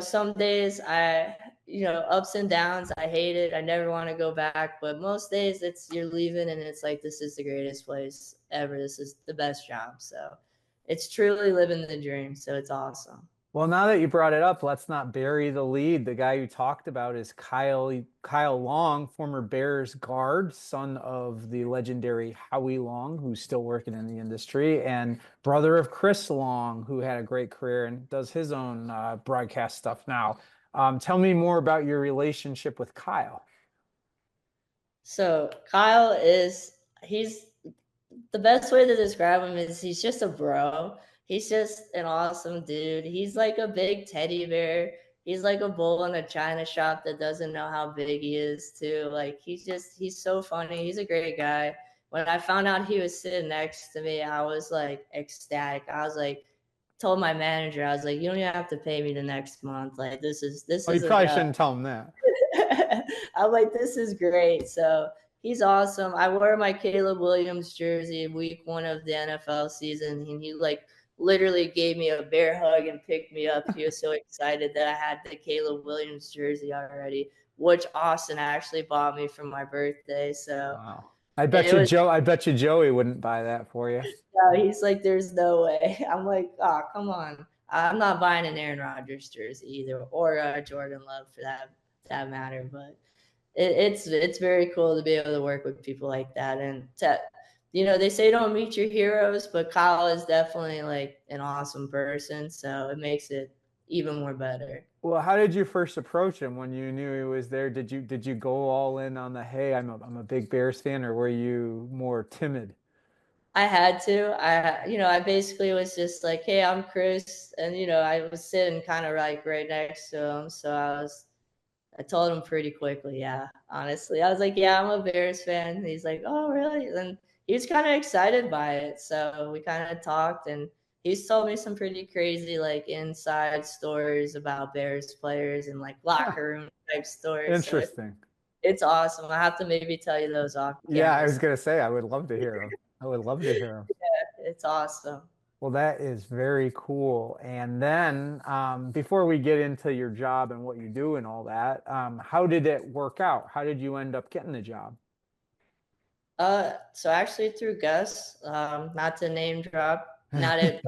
Some days ups and downs. I hate it. I never want to go back. But most days, it's you're leaving, and it's like this is the greatest place ever. This is the best job. So it's truly living the dream. So it's awesome. Well, now that you brought it up, let's not bury the lead. The guy you talked about is Kyle Long, former Bears guard, son of the legendary Howie Long, who's still working in the industry, and brother of Chris Long, who had a great career and does his own broadcast stuff now. Tell me more about your relationship with Kyle. So Kyle is he's the best way to describe him is he's just a bro. He's just an awesome dude. He's like a big teddy bear. He's like a bull in a china shop that doesn't know how big he is too. Like he's so funny. He's a great guy. When I found out he was sitting next to me, I was like ecstatic. I was like told my manager, I was like, you don't even have to pay me the next month. Like this Oh, you is probably enough. shouldn't tell him that. I'm like, this is great. So he's awesome. I wore my Caleb Williams jersey week 1 of the NFL season, and he like literally gave me a bear hug and picked me up. He was so excited that I had the Caleb Williams jersey already, which Austin actually bought me for my birthday. So Wow. it was I bet you Joey wouldn't buy that for you. he's like, there's no way. I'm like, oh, come on. I'm not buying an Aaron Rodgers jersey either, or Jordan Love for that matter. But it's very cool to be able to work with people like that, and they say don't meet your heroes, but Kyle is definitely like an awesome person, so it makes it even more better. Well, how did you first approach him when you knew he was there? Did you go all in on the hey, I'm a big Bears fan, or were you more timid? I had to. I basically was just like, hey, I'm Chris, and I was sitting kind of like right next to him, so I told him pretty quickly, yeah, honestly. I was like, yeah, I'm a Bears fan. And he's like, oh, really? And he was kind of excited by it. So we kind of talked, and he's told me some pretty crazy, like, inside stories about Bears players and, like, Huh, locker room type stories. So interesting. it's awesome. I have to maybe tell you those off Yeah, I camera. was gonna say I would love to hear him. I would love to hear him. It's awesome. Well, that is very cool. And then, before we get into your job and what you do and all that, how did it work out? How did you end up getting the job? So actually through Gus, not to name drop, not it.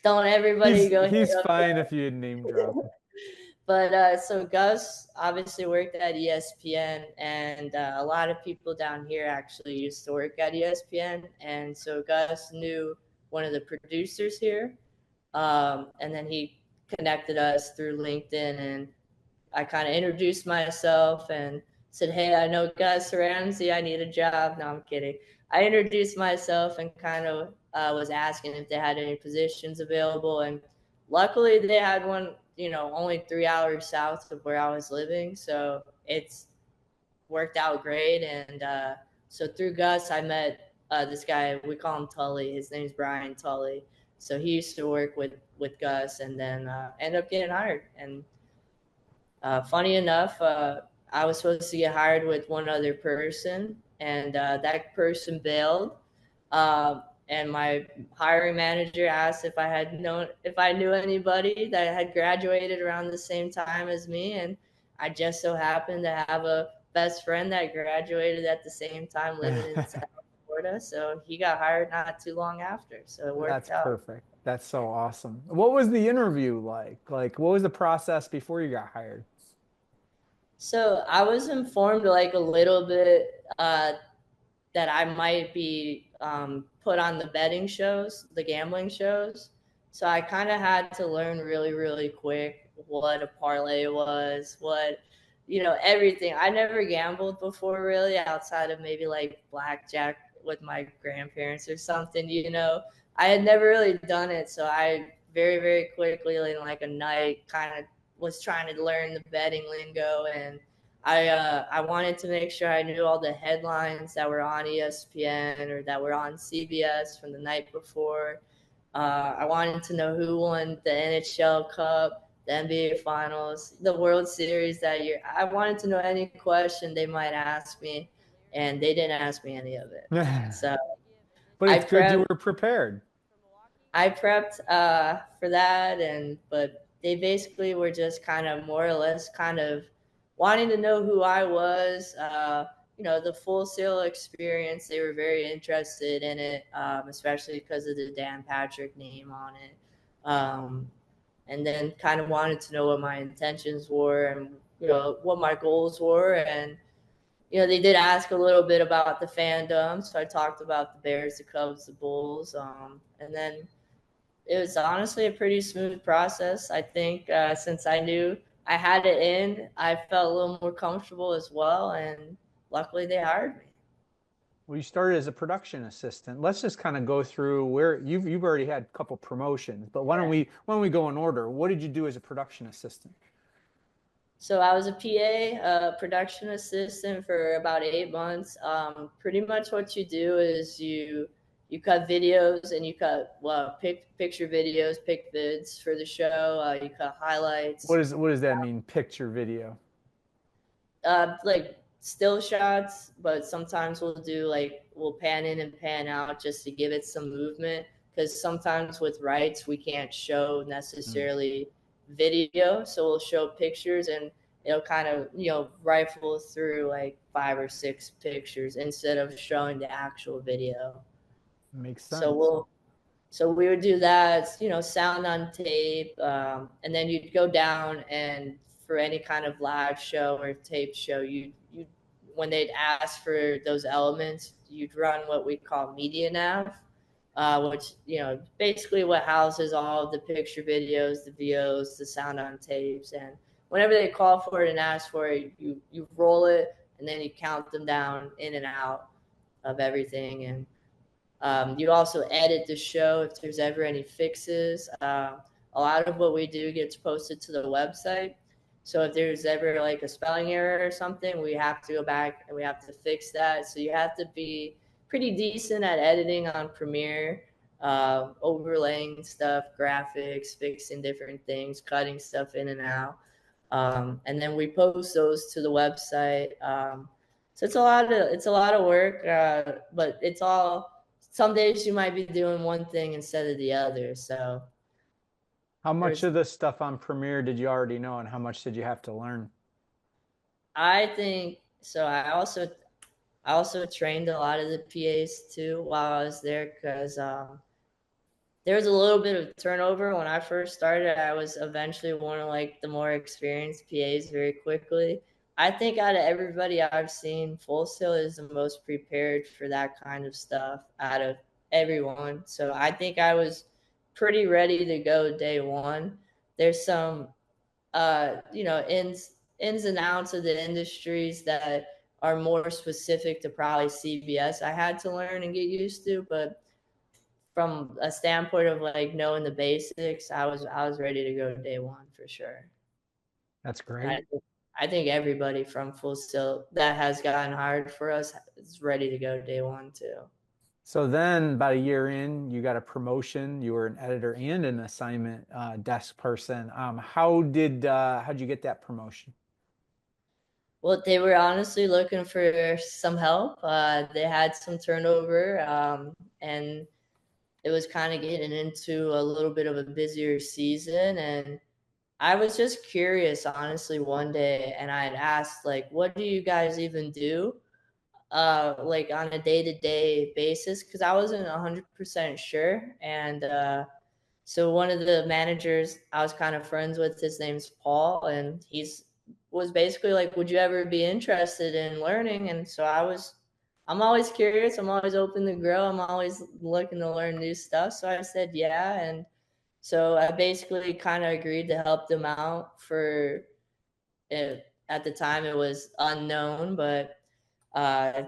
Don't everybody go hit He's up fine if you name drop. But so Gus obviously worked at ESPN, and a lot of people down here actually used to work at ESPN. And so Gus knew one of the producers here, and then he connected us through LinkedIn, and I kind of introduced myself and said, "Hey, I know Gus Ramsey. I need a job." No, I'm kidding. I introduced myself and kind of was asking if they had any positions available, and luckily they had one. Only 3 hours south of where I was living, so it's worked out great. And so through Gus, I met this guy. We call him Tully. His name's Brian Tully. So he used to work with Gus, and then ended up getting hired. And funny enough, I was supposed to get hired with one other person, and that person bailed. And my hiring manager asked if I knew anybody that had graduated around the same time as me, and I just so happened to have a best friend that graduated at the same time, living in South Florida. So he got hired not too long after. So it That's worked out. perfect. That's so awesome. What was the interview like? Like, what was the process before you got hired? So I was informed like a little bit that I might be put on the betting shows, the gambling shows. So I kind of had to learn really, really quick what a parlay was, everything. I never gambled before, really, outside of maybe like blackjack with my grandparents or something. I had never really done it. So I very, very quickly, in like a night, kind of was trying to learn the betting lingo, and I wanted to make sure I knew all the headlines that were on ESPN or that were on CBS from the night before. I wanted to know who won the NHL Cup, the NBA Finals, the World Series that year. I wanted to know any question they might ask me, and they didn't ask me any of it. So But I it's good you prepped. were prepared. I prepped for that, but they basically were just kind of more or less kind of wanting to know who I was. The full sale experience. They were very interested in it, especially because of the Dan Patrick name on it. Um, and then kind of wanted to know what my intentions were and what my goals were. And they did ask a little bit about the fandom, so I talked about the Bears, the Cubs, the Bulls, and then it was honestly a pretty smooth process. I think since I knew I had it in, I felt a little more comfortable as well, and luckily they hired me. Well, you started as a production assistant. Let's just kind of go through where you've already had a couple promotions, but Yeah. why don't we go in order? What did you do as a production assistant? So I was a PA, production assistant for about 8 months. Pretty much what you do is you cut videos and you cut picture videos, pick vids for the show. You cut highlights, What does that mean? Picture video. like still shots, but sometimes we'll pan in and pan out just to give it some movement. Because sometimes with rights we can't show Mm, necessarily video, so we'll show pictures and it'll kind of rifle through like 5 or 6 pictures instead of showing the actual video. makes So sense. we would do that, sound on tape, and then you'd go down and for any kind of live show or tape show, you when they'd ask for those elements, you'd run what we call media nav, which basically what houses all of the picture videos, the VOs, the sound on tapes, and whenever they call for it and ask for it, you roll it and then you count them down in and out of everything. And you also edit the show if there's ever any fixes. A lot of what we do gets posted to the website. So if there's ever like a spelling error or something, we have to go back and we have to fix that. So you have to be pretty decent at editing on Premiere, overlaying stuff, graphics, fixing different things, cutting stuff in and out. And then we post those to the website. So it's a lot of work, but it's all. Some days you might be doing one thing instead of the other. So How much there's, of the stuff on Premiere did you already know, and how much did you have to learn? I think so. I also trained a lot of the PAs too while I was there because there was a little bit of turnover when I first started. I was eventually one of like the more experienced PAs very quickly. I think out of everybody I've seen, Full Sail is the most prepared for that kind of stuff out of everyone. So I think I was pretty ready to go day one. There's some ins and outs of the industries that are more specific to probably CBS I had to learn and get used to, but from a standpoint of like knowing the basics, I was ready to go day one for sure. That's And great. I think everybody from Full Sail that has gotten hired for us is ready to go day one too. So then, about a year in, you got a promotion. You were an editor and an assignment desk person. How'd you get that promotion? Well, they were honestly looking for some help. They had some turnover, and it was kind of getting into a little bit of a busier season. And I was just curious, honestly, one day, and I had asked, like, what do you guys even do, like on a day to day basis? Because I wasn't 100% sure. And so one of the managers I was kind of friends with, his name's Paul, and he's was basically like, "Would you ever be interested in learning?" And so I'm always curious. I'm always open to grow. I'm always looking to learn new stuff. So I said, "Yeah," and so I basically kind of agreed to help them out for it. At the time, it was unknown, but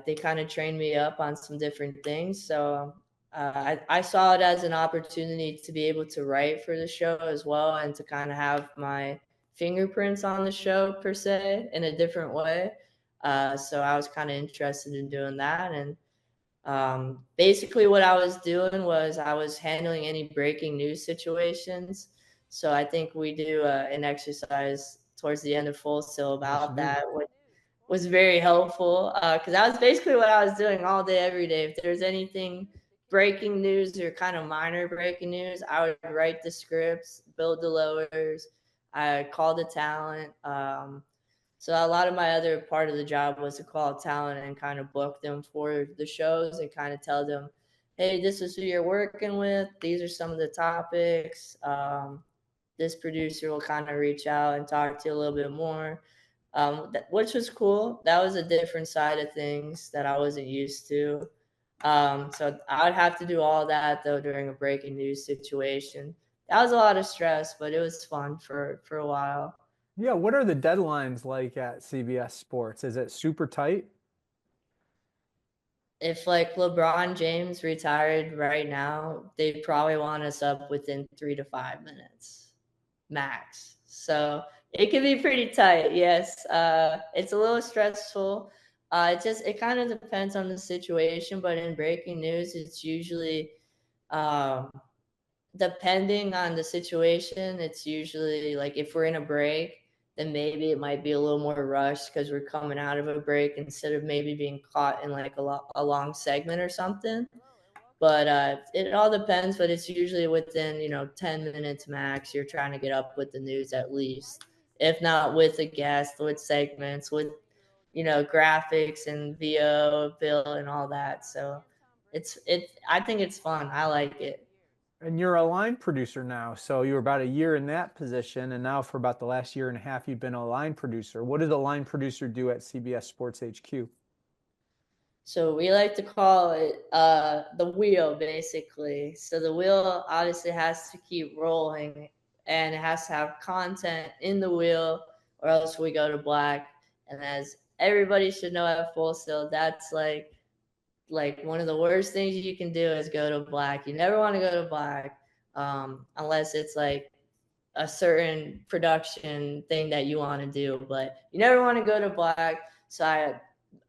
they kind of trained me up on some different things. So I saw it as an opportunity to be able to write for the show as well and to kind of have my fingerprints on the show per se in a different way. So I was kind of interested in doing that. And basically, what I was doing was I was handling any breaking news situations. So I think we do an exercise towards the end of Full Sail Yes, you about do. that, was very helpful because that was basically what I was doing all day, every day. If there's anything breaking news or kind of minor breaking news, I would write the scripts, build the lowers, I call the talent. So a lot of my other part of the job was to call talent and kind of book them for the shows and kind of tell them, hey, this is who you're working with. These are some of the topics. this producer will kind of reach out and talk to you a little bit more, which was cool. That was a different side of things that I wasn't used to. So I would have to do all that though during a breaking news situation. That was a lot of stress, but it was fun for a while. Yeah, what are the deadlines like at CBS Sports? Is it super tight? If like LeBron James retired right now, they'd probably want us up within 3 to 5 minutes max. So it can be pretty tight. Yes, it's a little stressful. It kind of depends on the situation, but in breaking news, it's usually um, depending on the situation. It's usually like if we're in a break, then maybe it might be a little more rushed because we're coming out of a break instead of maybe being caught in like a long segment or something. But it all depends. But it's usually within 10 minutes max. You're trying to get up with the news at least, if not with a guest, with segments, with graphics and VO bill and all that. So it's. I think it's fun. I like it. And you're a line producer now. So you were about a year in that position, and now for about the last year and a half, you've been a line producer. What did a line producer do at CBS Sports HQ? So we like to call it the wheel, basically. So the wheel obviously has to keep rolling, and it has to have content in the wheel, or else we go to black. And as everybody should know at Full Sail, that's like one of the worst things you can do is go to black. You never want to go to black, unless it's like a certain production thing that you want to do, but you never want to go to black. So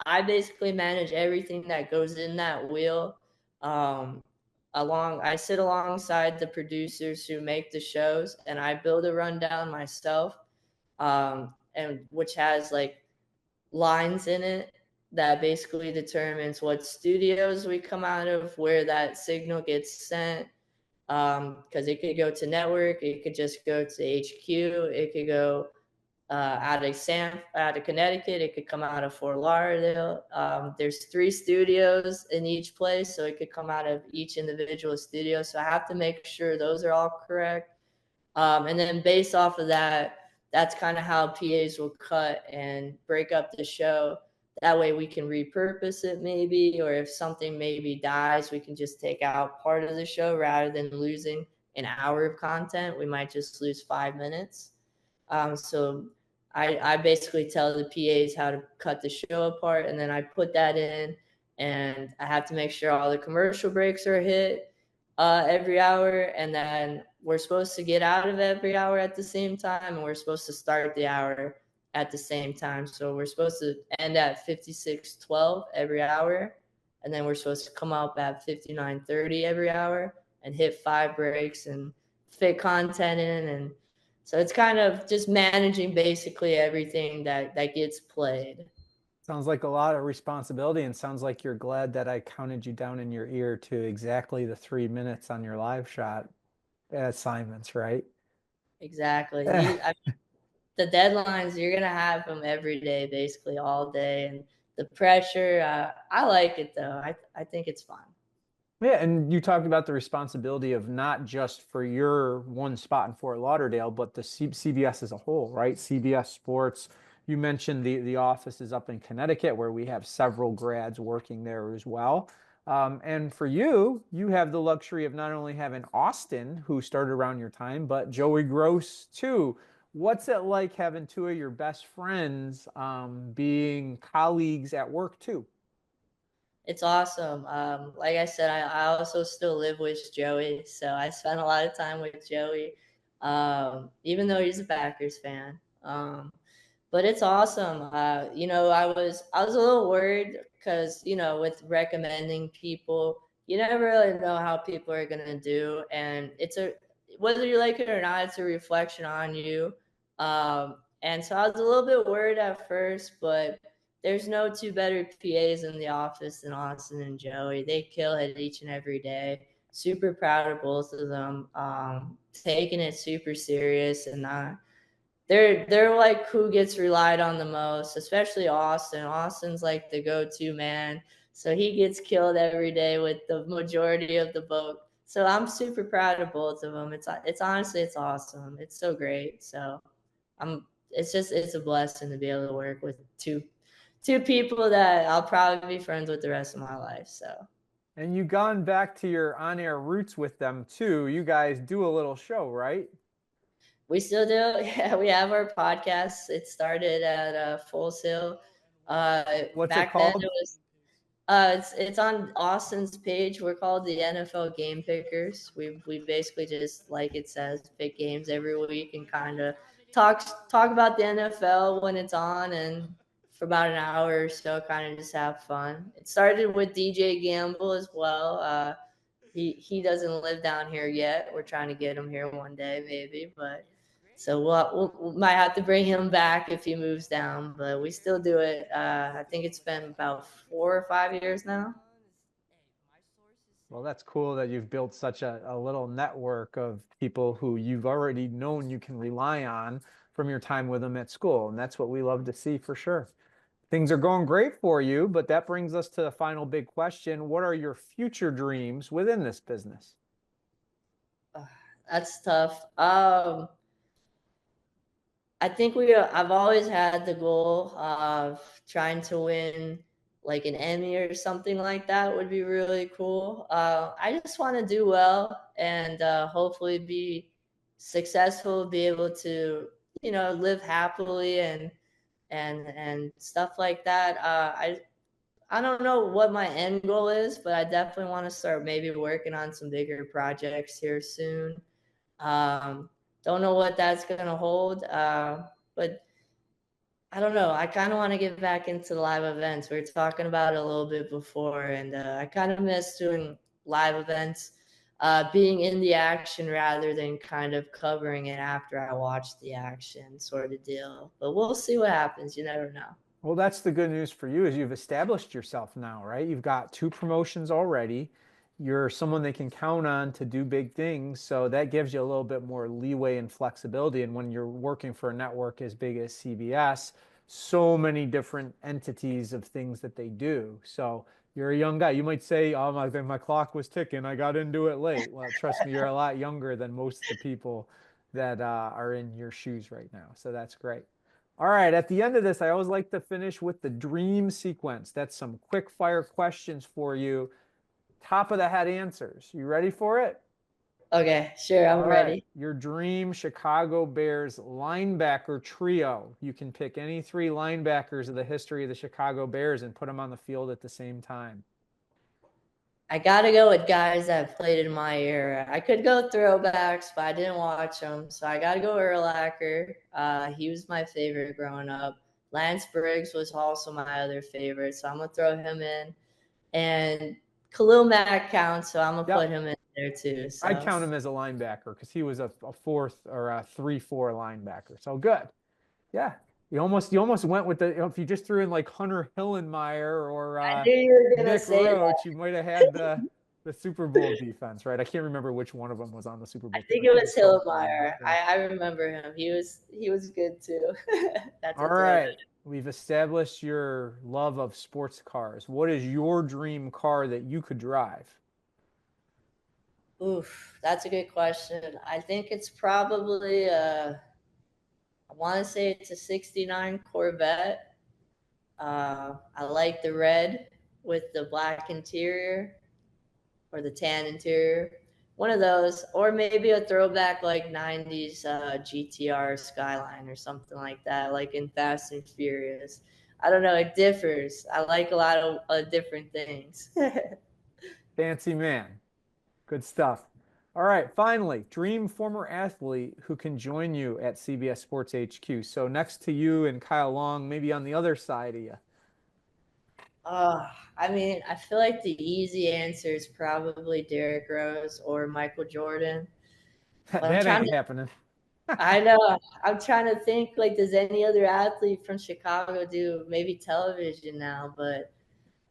I basically manage everything that goes in that wheel. Um, I sit alongside the producers who make the shows, and I build a rundown myself, and which has like lines in it that basically determines what studios we come out of, where that signal gets sent, because it could go to network, it could just go to HQ, it could go out of Connecticut, it could come out of Fort Lauderdale. There's 3 studios in each place, so it could come out of each individual studio. So I have to make sure those are all correct. And then based off of that, that's kind of how PAs will cut and break up the show. That way we can repurpose it maybe, or if something maybe dies, we can just take out part of the show rather than losing an hour of content. We might just lose 5 minutes. So I basically tell the PAs how to cut the show apart, and then I put that in, and I have to make sure all the commercial breaks are hit every hour, and then we're supposed to get out of every hour at the same time, and we're supposed to start the hour at the same time. So we're supposed to end at 56:12 every hour, and then we're supposed to come up at 59:30 every hour and hit 5 breaks and fit content in. And so it's kind of just managing basically everything that gets played. Sounds like a lot of responsibility, and sounds like you're glad that I counted you down in your ear to exactly the 3 minutes on your live shot assignments, right? Exactly. The deadlines, you're gonna have them every day, basically all day, and the pressure. I like it though. I think it's fun. Yeah, and you talked about the responsibility of not just for your one spot in Fort Lauderdale, but the CBS as a whole, right? CBS Sports. You mentioned the office is up in Connecticut, where we have several grads working there as well. And for you, you have the luxury of not only having Austin, who started around your time, but Joey Gross too. What's it like having two of your best friends being colleagues at work too? It's awesome. Like I said, I also still live with Joey, so I spend a lot of time with Joey, even though he's a Packers fan. But it's awesome. I was a little worried because with recommending people, you never really know how people are gonna do, and whether you like it or not, it's a reflection on you. And so I was a little bit worried at first, but there's no two better PAs in the office than Austin and Joey. They kill it each and every day. Super proud of both of them. Taking it super serious, and not they're like who gets relied on the most, especially Austin. Austin's like the go-to man, so he gets killed every day with the majority of the vote. So I'm super proud of both of them. It's honestly it's awesome. It's so great. So I'm it's a blessing to be able to work with two people that I'll probably be friends with the rest of my life. So And you gone back to your on-air roots with them too. You guys do a little show, right? we still do. Yeah, we have our podcast. It started at Full Sail. What's it Back then it called? was it's on Austin's page. We're called the NFL Game Pickers. We basically just like it says pick games every week and kind of talk about the NFL when it's on and for about an hour or so, kind of just have fun. It started with DJ Gamble as well. He doesn't live down here yet. We're trying to get him here one day, maybe, but. So we might have to bring him back if he moves down, but we still do it. I think it's been about 4 or 5 years now. Well, that's cool that you've built such a little network of people who you've already known you can rely on from your time with them at school. And that's what we love to see for sure. Things are going great for you, but that brings us to the final big question. What are your future dreams within this business? That's tough. I think I've always had the goal of trying to win like an Emmy or something like that would be really cool. I just want to do well and hopefully be successful, be able to live happily and stuff like that. I don't know what my end goal is, but I definitely want to start maybe working on some bigger projects here soon. Um, don't know what that's gonna hold, but I don't know. I kind of want to get back into live events. We were talking about it a little bit before, and I kind of miss doing live events, being in the action rather than kind of covering it after I watch the action, sort of deal. But we'll see what happens. You never know. Well, that's the good news for you is you've established yourself now, right? You've got two promotions already. You're someone they can count on to do big things. So that gives you a little bit more leeway and flexibility. And when you're working for a network as big as CBS, so many different entities of things that they do. So you're a young guy. You might say, oh, my clock was ticking. I got into it late. Well, trust me, you're a lot younger than most of the people that are in your shoes right now. So that's great. All right, at the end of this, I always like to finish with the dream sequence. That's some quick fire questions for you. Top of the head answers. You ready for it? Okay, sure, All I'm right. ready. Your dream Chicago Bears linebacker trio. You can pick any three linebackers of the history of the Chicago Bears and put them on the field at the same time. I gotta go with guys that played in my era. I could go throwbacks, but I didn't watch them, so I gotta go Urlacher. He was my favorite growing up. Lance Briggs was also my other favorite, so I'm gonna throw him in. And Khalil Mack counts, so I'm gonna put Yep. him in there too. I'd So count him as a linebacker because he was a fourth or a 3-4 linebacker. So good. Yeah. You almost went with if you just threw in like Hunter Hillenmeyer or I knew you were gonna Nick say that. Roach, you might have had the Super Bowl defense, right? I can't remember which one of them was on the Super I Bowl team. think I it think it was was Hillenmeyer. Hillmeyer. Yeah. I remember him. He was good too. That's All a throwback. right. We've established your love of sports cars. What is your dream car that you could drive? Oof, that's a good question. I think it's probably I want to say it's a '69 Corvette. I like the red with the black interior or the tan interior. One of those, or maybe a throwback like '90s GTR Skyline or something like that, like in Fast and Furious. I don't know. It differs. I like a lot of different things. Fancy man. Good stuff. All right, finally, dream former athlete who can join you at CBS Sports HQ. So next to you and Kyle Long, maybe on the other side of you. I mean, I feel like the easy answer is probably Derrick Rose or Michael Jordan. But I'm That trying ain't to, happening. I know, I'm trying to think like, does any other athlete from Chicago do maybe television now? But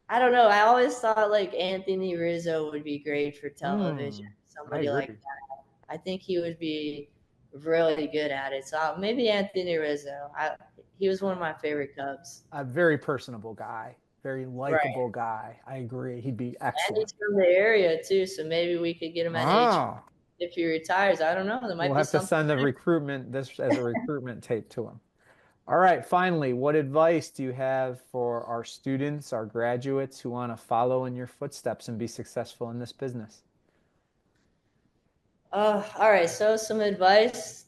I don't know. I always thought like Anthony Rizzo would be great for television. I Somebody like agree. that. I think he would be really good at it. So maybe Anthony Rizzo. He was one of my favorite Cubs. A very personable guy. Very Right. likable guy. I agree. He'd be And excellent. he's from the area too, so maybe we could get him at H Oh, if he retires. I don't know. There we'll might be have to something send a there. recruitment this as a recruitment tape to him. All right, finally, what advice do you have for our students, our graduates who want to follow in your footsteps and be successful in this business? All right. So some advice.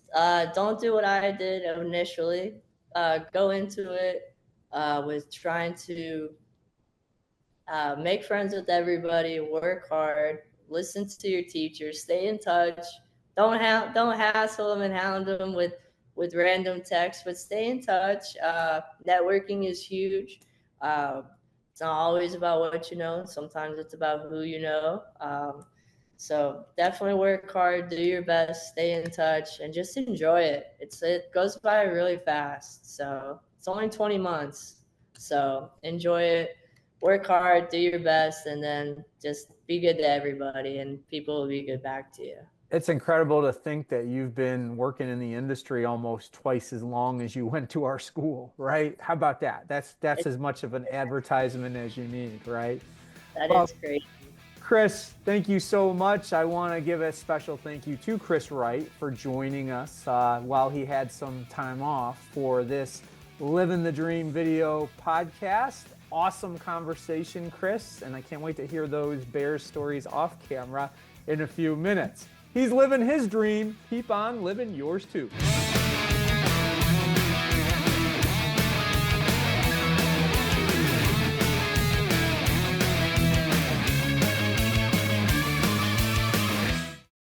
Don't do what I did initially. Go into it with trying to make friends with everybody, work hard, listen to your teachers, stay in touch. Don't hassle them and hound them with random texts, but stay in touch. Networking is huge. Uh, it's not always about what you know. Sometimes it's about who you know. So definitely work hard, do your best, stay in touch, and just enjoy it. It goes by really fast. So it's only 20 months. So enjoy it, work hard, do your best, and then just be good to everybody, and people will be good back to you. It's incredible to think that you've been working in the industry almost twice as long as you went to our school, right? How about that? That's It, as much of an advertisement as you need, right? that Well, is great. Chris, thank you so much. I want to give a special thank you to Chris Wright for joining us while he had some time off for this Livin the Dream video podcast. Awesome conversation, Chris, and I can't wait to hear those Bears stories off camera in a few minutes. He's living his dream. Keep on living yours too.